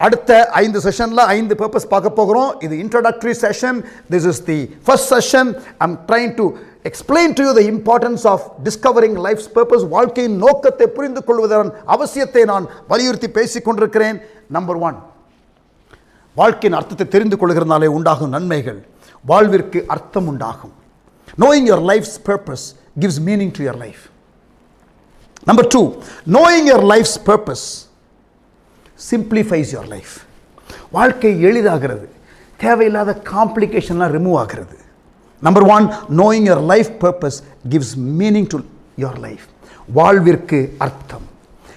அடுத்த 5 செஷன்ல 5 பர்பஸ் பார்க்க போகிறோம். இது introductory session. This is the first session. I am trying to explain to you the importance of discovering life's purpose. வாழ்க்கையின் நோக்கத்தை புரிந்து கொள்வதன் அவசியத்தை நான் வலியுறுத்தி பேசிக் கொண்டிருக்கிறேன். நம்பர் 1, வாழ்க்கையின் அர்த்தத்தை தெரிந்து கொள்கிறதுனாலே உண்டாகும் நன்மைகள். வாழ்விற்கு அர்த்தம் உண்டாகும். Knowing your life's purpose gives meaning to your life. Number 2, knowing your life's purpose simplifies your life. வாழ்க்கை எளிதாகிறது. தேவையில்லாத காம்ப்ளிகேஷன்லாம் ரிமூவ் ஆகிறது. Number 1, knowing your life purpose gives meaning to your life. வாழ்விற்கு அர்த்தம்.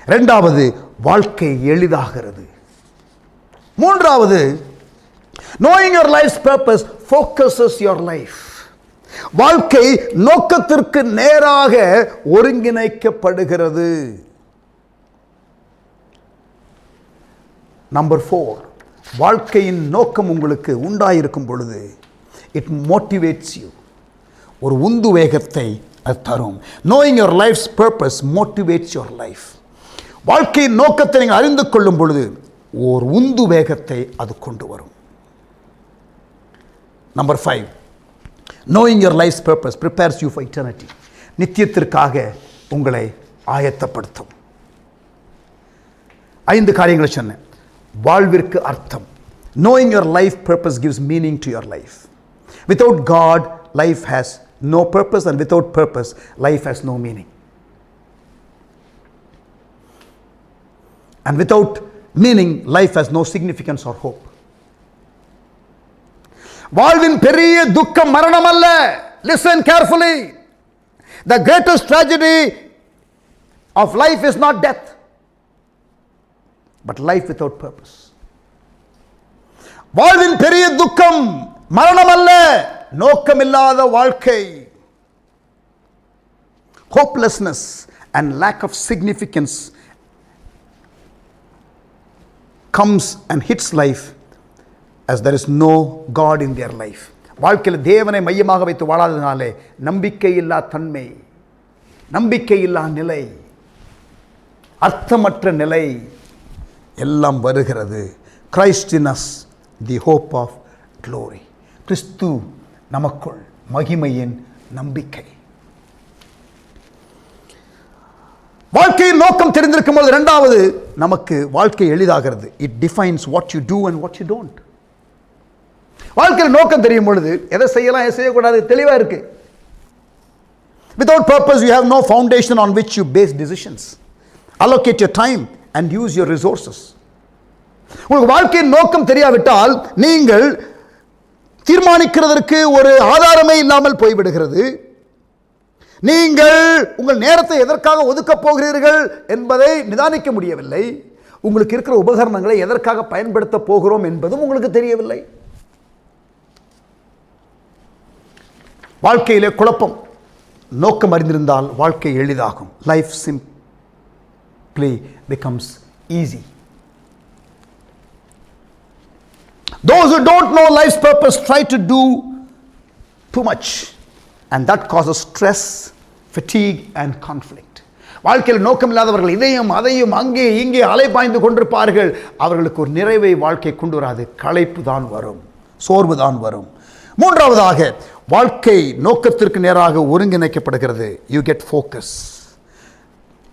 இரண்டாவது, வாழ்க்கை எளிதாகிறது. மூன்றாவது, knowing your life's purpose focuses your life. வாழ்க்கை நோக்கத்திற்கு நேராக ஒருங்கிணைக்கப்படுகிறது. நம்பர் 4, வாழ்க்கையின் நோக்கம் உங்களுக்கு உண்டாயிருக்கும் பொழுது it motivates you. ஒரு உந்து வேகத்தை அது தரும். knowing your life's purpose motivates your life. வாழ்க்கையின் நோக்கத்தை நீங்கள் அறிந்து கொள்ளும் பொழுது ஒரு உந்து வேகத்தை அது கொண்டு வரும். Number 5, knowing your life's purpose prepares you for eternity. நித்தியத்திற்காக உங்களை ஆயத்தப்படுத்தும். 5 காரியங்களை சொன்னேன். வாழ்விற்கு அர்த்தம். knowing your life purpose gives meaning to your life. Without God, life has no purpose, and without purpose, life has no meaning. And without meaning, life has no significance or hope. வாழ்வின் பெரிய துக்கம் மரணம் அல்ல. Listen carefully. The greatest tragedy of life is not death, but life without purpose. வாழ்வின் பெரிய துக்கம் மரணம் அல்ல, நோக்கமில்லாத வாழ்க்கை. Hopelessness and lack of significance comes and hits life as there is no God in their life. வாழ்க்கையில் தேவனை மையமாக வைத்து வாழாததினாலே நம்பிக்கையில்லா தன்மை, நம்பிக்கையில்லா நிலை, அர்த்தமற்ற நிலை எல்லாம் வருகிறது. Christ in us, the hope of glory. கிறிஸ்து நமக்குள் மகிமையின் நம்பிக்கை. வாழ்க்கையின் நோக்கம் தெரிந்திருக்கும் போது இரண்டாவது, நமக்கு வாழ்க்கை எளிதாகிறது. It defines what you do and what you don't. வாழ்க்கையில் நோக்கம் தெரியும் பொழுது எதை செய்யலாம் எதை செய்யக்கூடாது தெளிவாக இருக்கு. Without purpose you have no foundation on which you base decisions. Allocate your time and use your resources. உங்களுக்கு வாழ்க்கையின் நோக்கம் தெரியாவிட்டால் நீங்கள் தீர்மானிக்கிறதற்கு ஒரு ஆதாரமே இல்லாமல் போய்விடுகிறது. நீங்கள் உங்கள் நேரத்தை எதற்காக ஒதுக்கப் போகிறீர்கள் என்பதை நிதானிக்க முடியவில்லை. உங்களுக்கு இருக்கிற உபகரணங்களை எதற்காக பயன்படுத்த போகிறோம் என்பதும் உங்களுக்கு தெரியவில்லை. வாழ்க்கையிலே குழப்பம். நோக்கம் அறிந்திருந்தால் வாழ்க்கை எளிதாகும். Life simply becomes easy. Those who don't know life's purpose try to do too much, and that causes stress, fatigue and conflict. வாழ்க்கையில் நோக்கமில்லாதவர்கள் இதையும் அதையும் அங்கே இங்கே அலைபாய்ந்து கொண்டிருப்பார்கள். அவர்களுக்கு ஒரு நிறைவை வாழ்க்கை கொண்டு வராது. களைப்பு தான் வரும், சோர்வு தான் வரும். மூன்றாவதாக, வாழ்க்கை நோக்கத்திற்கு நேராக ஒருங்கிணைக்கப்படுகிறது. You get focus.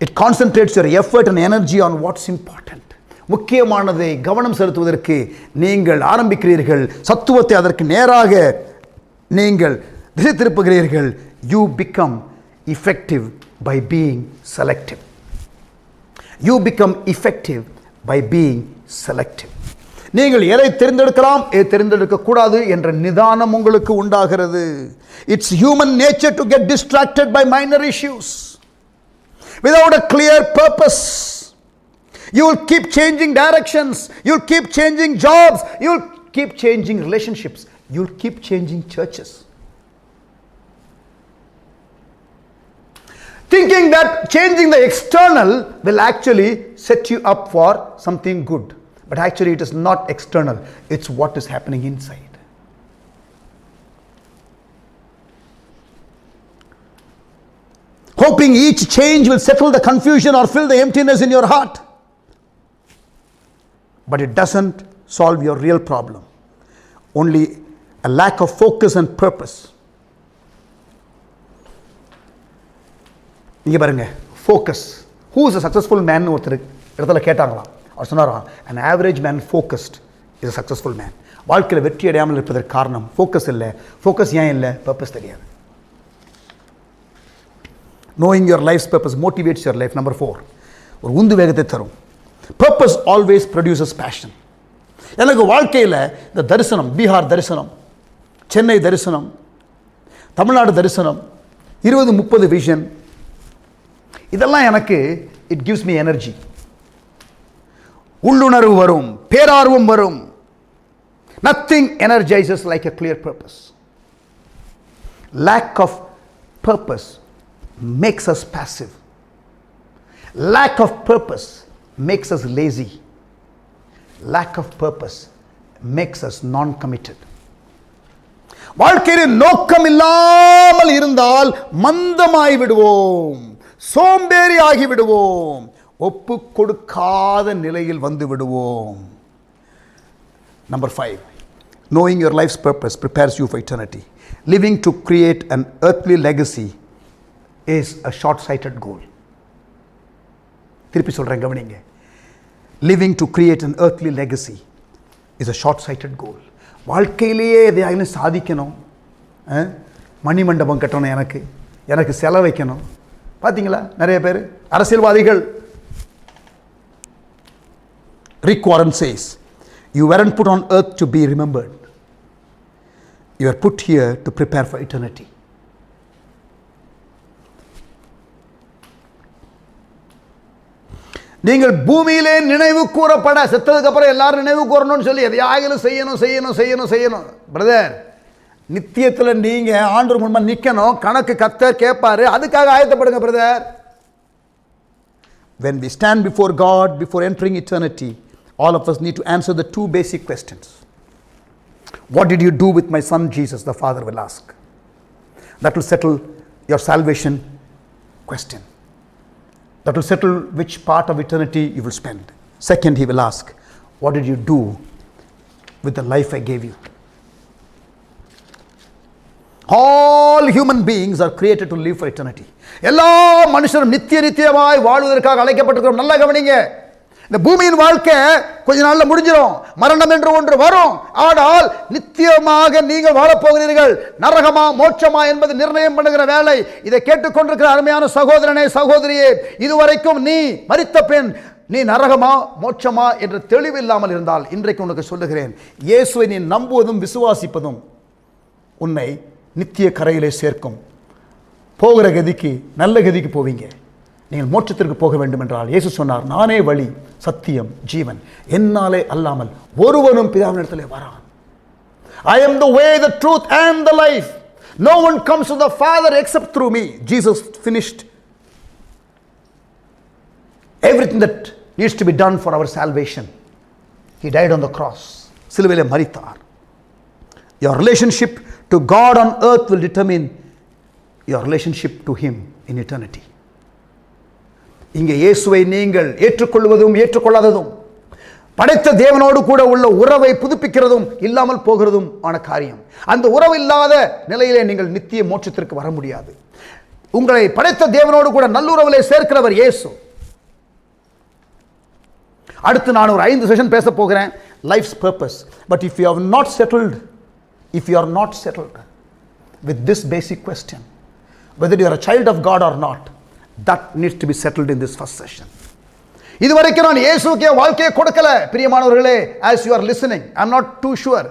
It concentrates your effort and energy on what's important. முக்கியமானதை கவனம் செலுத்துவதற்கு நீங்கள் ஆரம்பிக்கிறீர்கள். சத்துவத்தை அதற்கு நேராக நீங்கள் திசை திருப்புகிறீர்கள். You become effective by being selective. You become effective by being selective. நீங்கள் எதை தெரிந்தெடுக்கலாம், எதை தெரிந்தெடுக்க கூடாது என்ற நிதானம் உங்களுக்கு உண்டாகிறது. It's human nature to get distracted by minor issues without a clear purpose. You will keep changing directions, you'll keep changing jobs, you'll keep changing relationships, you'll keep changing churches, thinking that changing the external will actually set you up for something good. But actually it is not external, it's what is happening inside. Hoping each change will settle the confusion or fill the emptiness in your heart. But it doesn't solve your real problem. Only a lack of focus and purpose. இங்கே பாருங்க, focus. Who is a successful man? ஒருத்தர் இடத்துல கேட்டாங்களாம். அவர் சொன்னாராம், an average man focused is a successful man. வாழ்க்கையில் வெற்றி அடையாமல் இருப்பதற்கு காரணம் ஃபோக்கஸ் இல்லை. ஃபோக்கஸ் ஏன் இல்லை? பர்பஸ் தெரியாது. Knowing your life's purpose motivates your life. Number 4, ஒரு உந்து வேகத்தை தரும். Purpose always produces passion. எனக்கு வாழ்க்கையில் இந்த தரிசனம், பீகார் தரிசனம், சென்னை தரிசனம், தமிழ்நாடு தரிசனம், 20-30 விஷன், இதெல்லாம் எனக்கு it gives me energy. உள்ளுணர்வு வரும், பேரார்வம் வரும். Nothing energizes like a clear purpose. Lack of purpose makes us passive. Lack of purpose makes us lazy. Lack of purpose makes us non-committed. வாழ்க்கையில் நோக்கம் இல்லாமல் இருந்தால் மந்தமாய் விடுவோம், சோம்பேறி ஆகி விடுவோம், ஒப்பு கொடுக்காத நிலையில் வந்து விடுவோம். Number 5, knowing your life's purpose prepares you for eternity. Living to create an earthly legacy is a short-sighted goal. திருப்பி சொல்றேன், கவனிங்க. Living to create an earthly legacy is a short-sighted goal. வாழ்க்கையிலேயே எதையாவது சாதிக்கணும், மணிமண்டபம் கட்டணும், எனக்கு செலவு வைக்கணும். பார்த்தீங்களா நிறைய பேர் அரசியல்வாதிகள். Rick Warren says, you weren't put on earth to be remembered. You are put here to prepare for eternity. நீங்கள் பூமியிலே நினைவு கூறப்பட, செத்ததுக்கு அப்புறம் எல்லாரும் நினைவு கூறணும்னு சொல்லி எதையாவது செய்யணும். பிரதர், நித்தியத்தில் நீங்க ஆண்டவர் முன்பாக நிற்கணும், கணக்கு கர்த்தர் கேட்பாரு, அதுக்காக ஆயத்தப்படுங்க brother. When we stand before God, before entering eternity, all of us need to answer the 2 basic questions. What did you do with my son Jesus? The Father will ask. That will settle your salvation question. That will settle which part of eternity you will spend. Second, he will ask, what did you do with the life I gave you? All human beings are created to live for eternity. எல்லா மனுஷரும் நித்தியமாய் வாழ்வதற்காக அழைக்கப்பட்டிருக்கிறோம். நல்லா கவனிங்க. இந்த பூமியின் வாழ்க்கை கொஞ்ச நாள்ல முடிஞ்சிடும், மரணம் என்று ஒன்று வரும். ஆனால் நித்தியமாக நீங்கள் வாழப்போகிறீர்கள். நரகமா மோட்சமா என்பது நிர்ணயம் பண்ணுகிற வேலை. இதை கேட்டுக்கொண்டிருக்கிற அருமையான சகோதரனே, சகோதரியே, இதுவரைக்கும் நீ மரித்த பின் நீ நரகமா மோட்சமா என்ற தெளிவு இல்லாமல் இருந்தால், இன்றைக்கு உனக்கு சொல்லுகிறேன், இயேசுவை நீ நம்புவதும் விசுவாசிப்பதும் உன்னை நித்திய கரையிலே சேர்க்கும். போகிற கதிக்கு, நல்ல கதிக்கு போவீங்க. நீங்கள் மோட்சத்திற்கு போக வேண்டும் என்றால் இயேசு சொன்னார், நானே வழி, சத்தியம், ஜீவன், என்னாலே அல்லாமல் ஒருவனும் பிதாவினிடத்திலே வரான். I am the way, the truth and the life. No one comes to the Father except through me. Jesus finished everything that needs to be done for our salvation. He died on the cross. சிலுவையிலே மரித்தார். Your relationship to God on earth will determine your relationship to him in eternity. இங்கே இயேசுவை நீங்கள் ஏற்றுக்கொள்வதும் ஏற்றுக்கொள்ளாததும் படைத்த தேவனோடு கூட உள்ள உறவை புதுப்பிக்கிறதும் இல்லாமல் போகிறதும் ஆன காரியம். அந்த உறவு இல்லாத நிலையிலே நீங்கள் நித்திய மோட்சத்திற்கு வர முடியாது. உங்களை படைத்த தேவனோடு கூட நல்லுறவிலே சேர்க்கிறவர் இயேசு. அடுத்து நான் ஒரு 5 செஷன் பேச போகிறேன், life's purpose. But if you have not settled, if you are not settled with this basic question, whether you are a child of God or not, that needs to be settled in this first session. இதுவரைக்கும் நான் இயேசுவுக்கே வாழ்க்கையை கொடுக்கல பிரியமானவர்களே. as you are listening, I am not too sure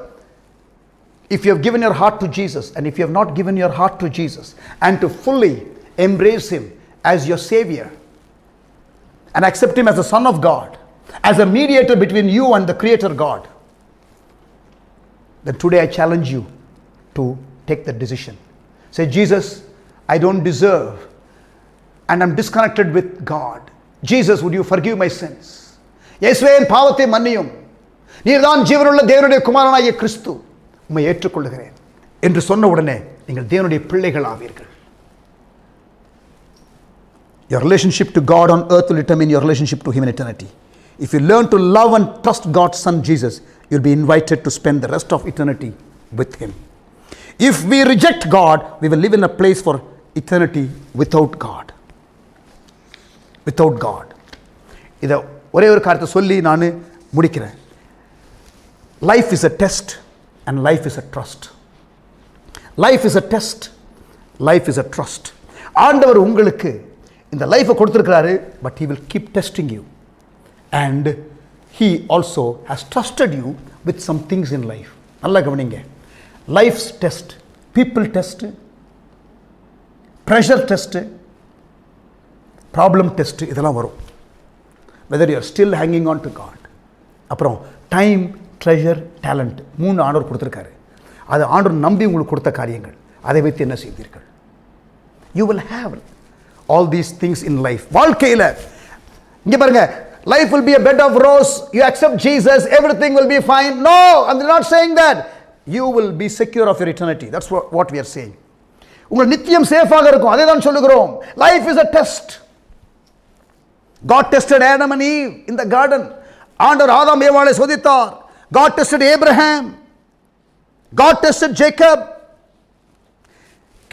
if you have given your heart to Jesus, and if you have not given your heart to Jesus and to fully embrace him as your savior and accept him as the Son of God, as a mediator between you and the Creator God, then today I challenge you to take that decision. Say, Jesus, I don't deserve and I'm disconnected with God. Jesus, would you forgive my sins? இயேசுவே என் பாவத்தை மன்னியும், நீர்தான் ஜீவனுள்ள தேவனுடைய குமாரனாகிய கிறிஸ்து, உம்மை ஏற்றுக்கொள்கிறேன் என்று சொன்ன உடனே நீங்கள் தேவனுடைய பிள்ளைகள் ஆவீர்கள். Your relationship to God on earth will determine your relationship to him in eternity. If you learn to love and trust God's Son Jesus, you'll be invited to spend the rest of eternity with him. If we reject God, we will live in a place for eternity without God. Without God. இதை ஒரே ஒரு காரியத்தை சொல்லி நான் முடிக்கிறேன். Life is a test and life is a trust. Life is a test, life is a trust. ஆண்டவர் உங்களுக்கு இந்த லைஃபை கொடுத்திருக்கிறாரு, but he will keep testing you. And he also has trusted you with some things in life. நல்லா கவனிங்க. Life's test, people test, pressure test, problem test, இதெல்லாம் வரும். Whether you are still hanging on to God. அப்புறம் time, treasure, talent, 3 ஆண்டவர் கொடுத்துருக்காரு. அது ஆண்டவர் நம்பி உங்களுக்கு கொடுத்த காரியங்கள். அதை வைத்து என்ன செய்வீர்கள்? You will have all these things in life. வாழ்க்கையில் இங்கே பாருங்க, life will be a bed of rose. You accept Jesus, everything will be fine. No, I'm not saying that. You will be secure of your eternity. That's what we are saying. உங்கள் நித்தியம் சேஃபாக இருக்கும், அதை தான் சொல்லுகிறோம். Life is a test. God tested Adam and Eve in the garden. ஆண்டவர் ஆதாம் ஏவாளை சோதித்தார். God tested Abraham. God tested Jacob.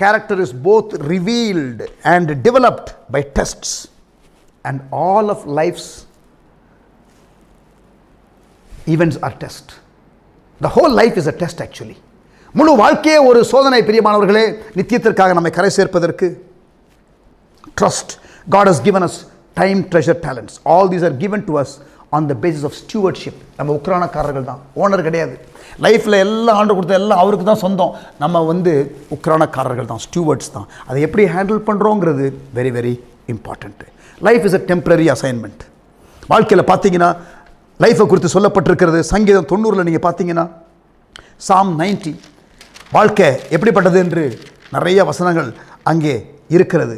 Character is both revealed and developed by tests. And all of life's events are test. The whole life is a test actually. முழு வாழ்க்கையே ஒரு சோதனை பிரியமானவர்களே. நித்தியத்திற்காக நம்மை கரை சேர்ப்பதற்கு trust. God has given us time, treasure, talents. All these are given to us on the basis of stewardship. நம்ம உக்ரானக்காரர்கள் தான், ஓனர் கிடையாது. லைஃப்பில் எல்லாம் ஆண்டு கொடுத்த எல்லாம் அவருக்கு தான் சொந்தம். நம்ம உக்ரானக்காரர்கள் தான், ஸ்டூவர்ட்ஸ் தான். அதை எப்படி ஹேண்டில் பண்ணுறோங்கிறது very very important. Life is a temporary assignment. வாழ்க்கையில் பார்த்தீங்கன்னா லைஃப்பை குறித்து சொல்லப்பட்டிருக்கிறது. சங்கீதம் 90 நீங்கள் பார்த்தீங்கன்னா, Psalm 90, வாழ்க்கை எப்படிப்பட்டது என்று நிறைய வசனங்கள் அங்கே இருக்கிறது.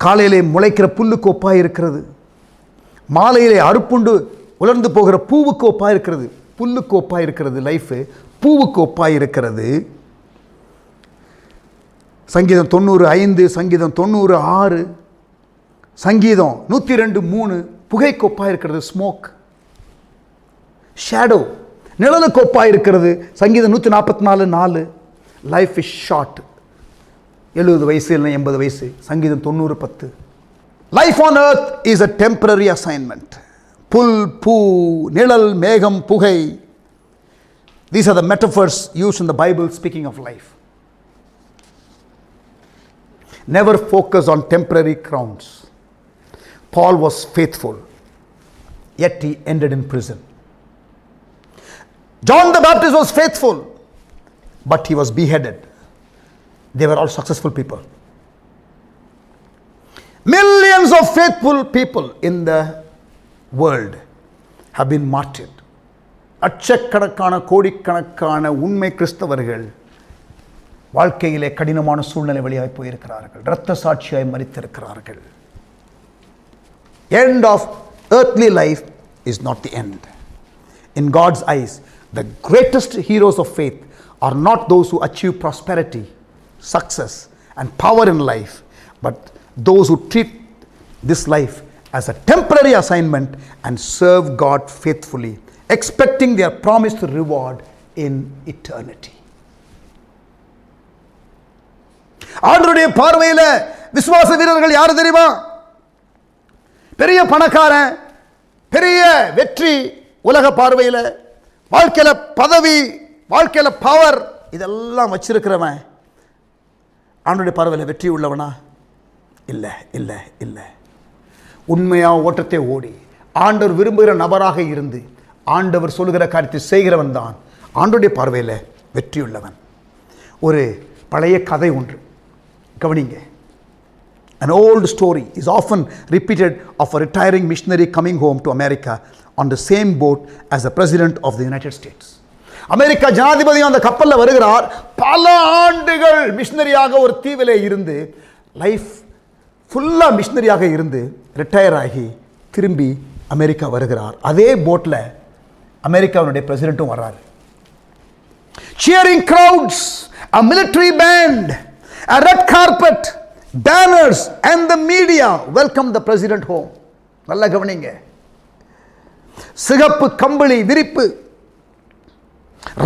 காலையிலே முளைக்கிற புல்லுக்கு ஒப்பாக இருக்கிறது, மாலையிலே அறுப்புண்டு உலர்ந்து போகிற பூவுக்கு ஒப்பாக இருக்கிறது. புல்லுக்கு ஒப்பாக இருக்கிறது லைஃபு, பூவுக்கு ஒப்பாக இருக்கிறது. சங்கீதம் 95, சங்கீதம் 96, சங்கீதம் 102:3 புகைக்கு ஒப்பாக இருக்கிறது, ஸ்மோக். ஷேடோ நிழலுக்கு ஒப்பாக இருக்கிறது, சங்கீதம் 144:4. லைஃப் இஸ் ஷார்ட், 70 வயசு இல்லை 80 வயசு, சங்கீதம் 90:10. Life on earth is a temporary assignment. புல், பூ, நிழல், மேகம், புகை, these are the metaphors used in the Bible speaking of life. Never focus on temporary crowns. Paul was faithful, yet he ended in prison. John the Baptist was faithful, but he was beheaded. They were all successful people. Millions of faithful people in the world have been martyred. லட்சக்கணக்கான கோடிக்கணக்கான உண்மை கிறிஸ்தவர்கள் வாழ்க்கையிலே கடினமான சூழ்நிலை வழியாக போயிருக்கிறார்கள், இரத்த சாட்சியாய் மரித்திருக்கிறார்கள். End of earthly life is not the end. In God's eyes, the greatest heroes of faith are not those who achieve prosperity, success, and power in life, but those who treat this life as a temporary assignment and serve God faithfully, expecting their promised reward in eternity. ஆண்டவருடைய பார்வையில விசுவாச வீரர்கள் யாரு தெரியுமா? பெரிய பணக்காரன், பெரிய வெற்றி, உலக பார்வையில் வாழ்க்கையில பதவி, வாழ்க்கையில பவர், இதெல்லாம் வச்சிருக்கிறவன் ஆண்டவருடைய பார்வையில் வெற்றி உள்ளவனா? இல்லை இல்லை இல்லை. உண்மையாக ஓட்டத்தை ஓடி ஆண்டவர் விரும்புகிற நபராக இருந்து ஆண்டவர் சொல்லுகிற காரியத்தை செய்கிறவன் தான் ஆண்டவருடைய பார்வையில் வெற்றியுள்ளவன். ஒரு பழைய கதை ஒன்று கவனிங்க. An old story is often repeated of a retiring missionary coming home to America on the same boat as the President of the United States. America ஜனாதிபதி அந்த கப்பலில் வருகிறார். பல ஆண்டுகள் மிஷனரியாக ஒரு தீவிலே இருந்து, லைஃப் ஃபுல்லாக மிஷனரியாக இருந்து ரிட்டையர் ஆகி திரும்பி அமெரிக்கா வருகிறார். அதே போட்டில் அமெரிக்காவுடைய பிரசிடென்ட்டும் வர்றாரு. Cheering crowds, a military band, a red carpet, banners and the media welcome the president home. நல்ல கவனிங்க. சிகப்பு கம்பளி விரிப்பு,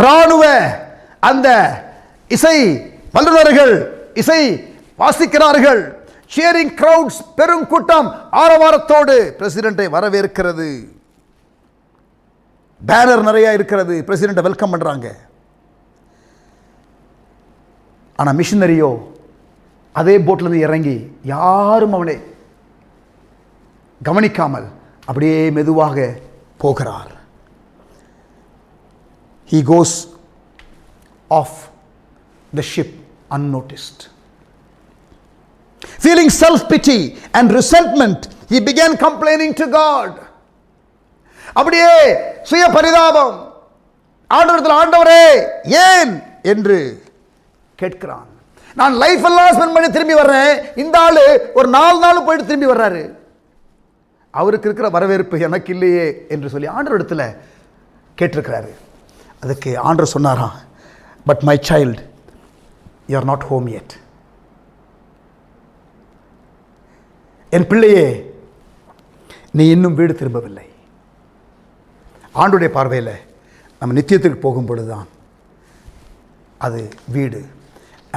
ராணுவ அந்த இசை வல்லுநர்கள் இசை வாசிக்கிறார்கள். cheering crowds, பெருங்கூட்டம் ஆரவாரத்தோடு பிரசிடென்ட்டை வரவேற்கிறது. பேனர் நிறைய இருக்கிறது, பிரசிடென்ட்டை வெல்கம் பண்றாங்க. ஆனா மிஷனரியோ அதே போட்லேருந்து இறங்கி யாரும் அவனை கவனிக்காமல் அப்படியே மெதுவாக போகிறார். He goes off the ship unnoticed. Feeling self-pity and resentment, he began complaining to God. அப்படியே சுய பரிதாபம், ஆண்டவரிடத்தில் ஆண்டவரே ஏன் என்று கேட்கிறான். நான் லைஃப் எல்லாம் ஸ்பெண்ட் பண்ணி திரும்பி வர்றேன், இந்த ஆளு ஒரு 4 நாள் போயிட்டு திரும்பி வர்றாரு, அவருக்கு இருக்கிற வரவேற்பு எனக்கு இல்லையே என்று சொல்லி ஆண்டவரிடத்தில் கேட்டிருக்கிறாரு. அதுக்கு ஆண்டவர் சொன்னாராம், but my child, you are not home yet. என் பிள்ளையே, நீ இன்னும் வீடு திரும்பவில்லை. ஆண்டவருடைய பார்வையில் நம்ம நித்தியத்துக்கு போகும் பொழுதுதான் அது வீடு.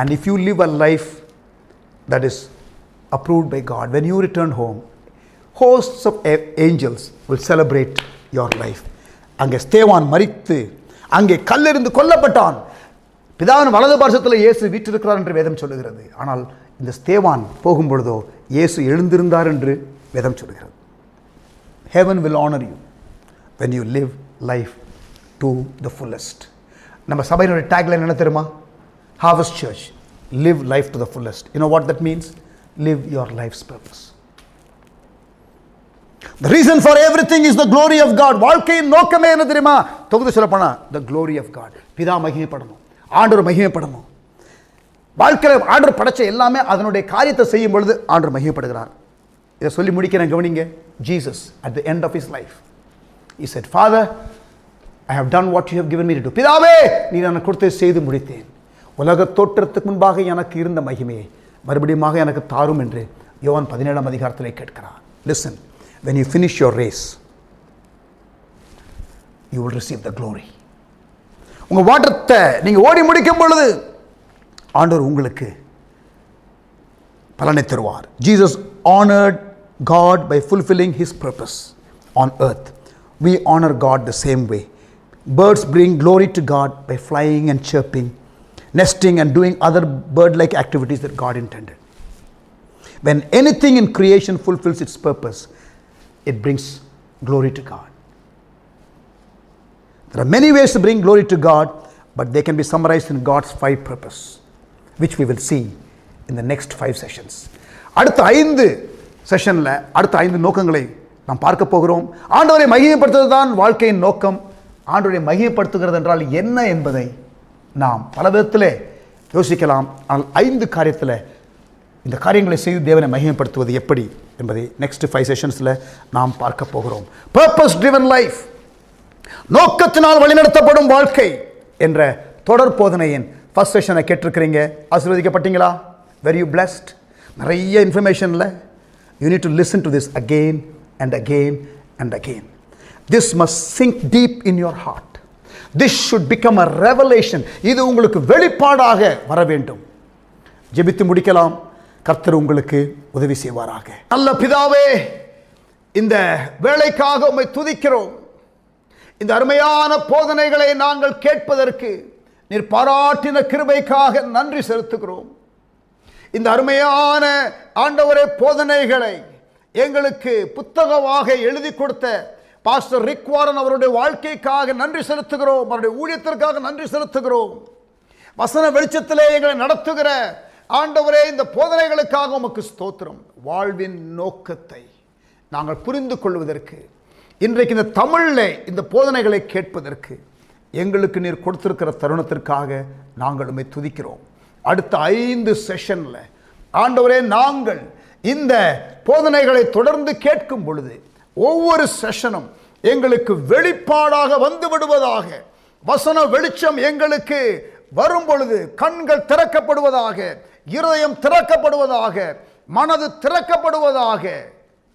And if you live a life that is approved by God, when you return home, hosts of angels will celebrate your life. அங்கே ஸ்தேவான் மரித்து அங்கே கல்லெறிந்து கொல்லப்பட்டான். பிதாவின் வலது பார்சத்தில் இயேசு வீற்றிருக்கிறார் என்று வேதம் சொல்லுகிறது. ஆனால் இந்த ஸ்தேவான் போகும் பொழுதோ இயேசு எழுந்திருந்தார் என்று வேதம் சொல்லுகிறது. Heaven will honor you when you live life to the fullest. நம்ம சபையினுடைய டேக்லைன் என்ன தெரியுமா? Harvest Church, live life to the fullest. You know what that means? Live your life's purpose. The reason for everything is the glory of God. வாழ்க்கையின் நோக்கமே என்ன தெரியுமா? தொகுதி சொல்லப்போனா the glory of God. பிதா மகிமைப்படணும், ஆண்டவர் மகிமைப்படணும். வாழ்க்கையில் ஆண்டவர் படைச்ச எல்லாமே அதனுடைய காரியத்தை செய்யும் பொழுது ஆண்டவர் மகிமைப்படுகிறார். இதை சொல்லி முடிக்கிறேன், கவனிங்க. Jesus at the end of his life, he said, Father, I have done what you have given me to do. பிதாவே, நீ எனக்கு கொடுத்ததை செய்து முடித்தேன். உலக தோற்றத்துக்கு முன்பாக எனக்கு இருந்த மகிமையை மறுபடியும் எனக்கு தாரும் என்று யோவான் 17ஆம் அதிகாரத்திலே கேட்கிறார். Listen, when you finish your race, you will receive the glory. உங்க ஓட்டத்தை நீங்க ஓடி முடிக்கும் பொழுது ஆண்டவர் உங்களுக்கு பலனை தருவார். Jesus honored God by fulfilling his purpose on earth. We honor God the same way. Birds bring glory to God by flying and chirping, nesting and doing other bird-like activities that God intended. When anything in creation fulfills its purpose, it brings glory to God. There are many ways to bring glory to God, but they can be summarized in God's 5 purpose, which we will see in the next 5 sessions. அடுத்த 5 செஷன்ல அடுத்த 5 நோக்கங்களை நாம் பார்க்க போகிறோம். ஆண்டவரை மகிமைப்படுத்துவது தான் வாழ்க்கையின் நோக்கம். ஆண்டவரை மகிமைப்படுத்துகிறது என்றால் என்ன என்பதை நாம் பல விதத்தில் யோசிக்கலாம். ஆனால் 5 காரியத்தில் இந்த காரியங்களை செய்து தேவனை மகிமைப்படுத்துவது எப்படி என்பதை நெக்ஸ்ட் 5 செஷன்ஸில் நாம் பார்க்க போகிறோம். Purpose driven life. நோக்கத்தினால் வழிநடத்தப்படும் வாழ்க்கை என்ற தொடர் போதனையின் ஃபர்ஸ்ட் செஷனை கேட்டிருக்கிறீங்க. ஆசீர்வதிக்கப்பட்டீங்களா? Very you blessed. நிறைய இன்ஃபர்மேஷனில் you need to listen to this again and again and again. This must sink deep in your heart. This should become a revelation. இது உங்களுக்கு வெளிப்பாடாக வர வேண்டும். ஜெபித்து முடிக்கலாம். கர்த்தர் உங்களுக்கு உதவி செய்வாராக. நல்ல பிதாவே, இந்த வேளைக்காக உம்மை துதிக்கிறோம். இந்த அருமையான போதனைகளை நாங்கள் கேட்பதற்கு நீர் பாராட்டின கிருபைக்காக நன்றி செலுத்துகிறோம். இந்த அருமையான ஆண்டவரே போதனைகளை எங்களுக்கு புத்தகமாக எழுதி கொடுத்த பாஸ்டர் ரிக் வாரன் அவருடைய வாழ்க்கைக்காக நன்றி செலுத்துகிறோம். அவருடைய ஊழியத்திற்காக நன்றி செலுத்துகிறோம். வசன வெளிச்சத்திலே எங்களை நடத்துகிற ஆண்டவரே, இந்த போதனைகளுக்காக உமக்கு ஸ்தோத்திரம். வாழ்வின் நோக்கத்தை நாங்கள் புரிந்து கொள்வதற்கு, இன்றைக்கு இந்த தமிழில் இந்த போதனைகளை கேட்பதற்கு எங்களுக்கு நீர் கொடுத்திருக்கிற தருணத்திற்காக நாங்கள் உம்மை துதிக்கிறோம். அடுத்த 5 செஷனில் ஆண்டவரே, நாங்கள் இந்த போதனைகளை தொடர்ந்து கேட்கும் பொழுது ஒவ்வொரு செஷனும் எங்களுக்கு வெளிப்பாடாக வந்து விடுவதாக. வசன வெளிச்சம் எங்களுக்கு வரும் பொழுது கண்கள் திறக்கப்படுவதாக, இருதயம் திறக்கப்படுவதாக, மனது திறக்கப்படுவதாக.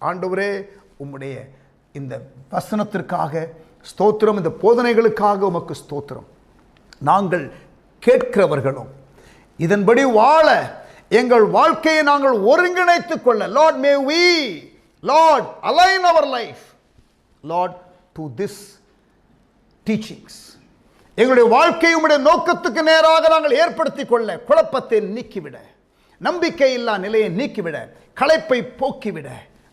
ஆண்டவரே, உம்முடைய இந்த வசனத்திற்காக ஸ்தோத்திரம். இந்த போதனைகளுக்காக உமக்கு ஸ்தோத்திரம். நாங்கள் கேட்கிறவர்களும் இதன்படி வாழ எங்கள் வாழ்க்கையை நாங்கள் ஒருங்கிணைத்துக் கொள்ள, Lord May we Lord align our life Lord to this teachings. எங்களுடைய வாழ்க்கை உம்முடைய நோக்கத்துக்கு நேராக நாங்கள் ஏற்படுத்திக் கொள்ள, குழப்பத்தை நீக்கிவிட, நம்பிக்கை இல்லா நிலையை நீக்கிவிட, களைப்பை போக்கிவிட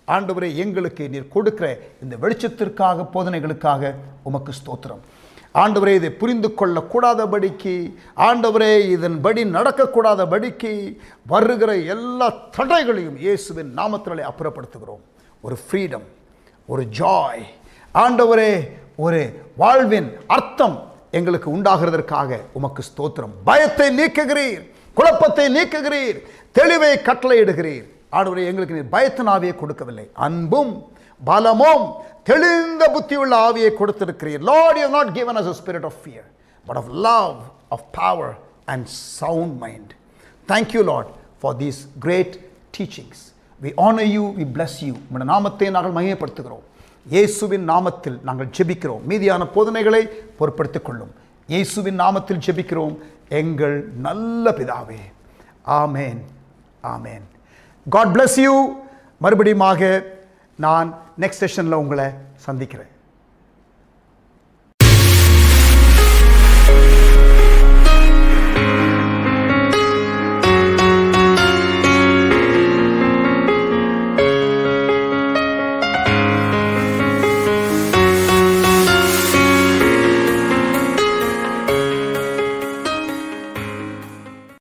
ஆண்டவரே, எங்களுக்கு நீர் கொடுக்கிற இந்த வெளிச்சத்திற்காக, போதனைகளுக்காக உமக்கு ஸ்தோத்திரம். ஆண்டவரே, இதை புரிந்து கொள்ளக்கூடாதபடிக்கு, ஆண்டவரே இதன்படி நடக்கக்கூடாதபடிக்கு வருகிற எல்லா தடைகளையும் இயேசுவின் நாமத்தினாலே அப்புறப்படுத்துகிறோம். ஒரு ஃப்ரீடம், ஒரு ஜாய், ஆண்டவரே, ஒரு வாழ்வின் அர்த்தம் எங்களுக்கு உண்டாகிறதற்காக உமக்கு ஸ்தோத்திரம். பயத்தை நீக்குகிறீர், குழப்பத்தை நீக்குகிறீர், தெளிவை கட்டளையிடுகிறீர். ஆண்டவரே, எங்களுக்கு நீர் பயத்தின் ஆவியை கொடுக்கவில்லை, அன்பும் பலமும் தெளிந்த புத்தியுள்ள ஆவியை கொடுத்திருக்கிறீர். Lord, you have not given us a spirit of fear, but of love, of power and sound mind. Thank you, Lord, for these great teachings. We honor you, we bless you. உம்முடைய நாமத்தை நாங்கள் மகிமைப்படுத்துகிறோம். இயேசுவின் நாமத்தில் நாங்கள் ஜெபிக்கிறோம். மீதியான போதனைகளை பொறுப்படுத்திக் கொள்ளும். இயேசுவின் நாமத்தில் ஜெபிக்கிறோம் எங்கள் நல்ல பிதாவே. ஆமேன், ஆமேன். God bless you. மறுபடியும் நான் நெக்ஸ்ட் செஷனில் உங்களை சந்திக்கிறேன்.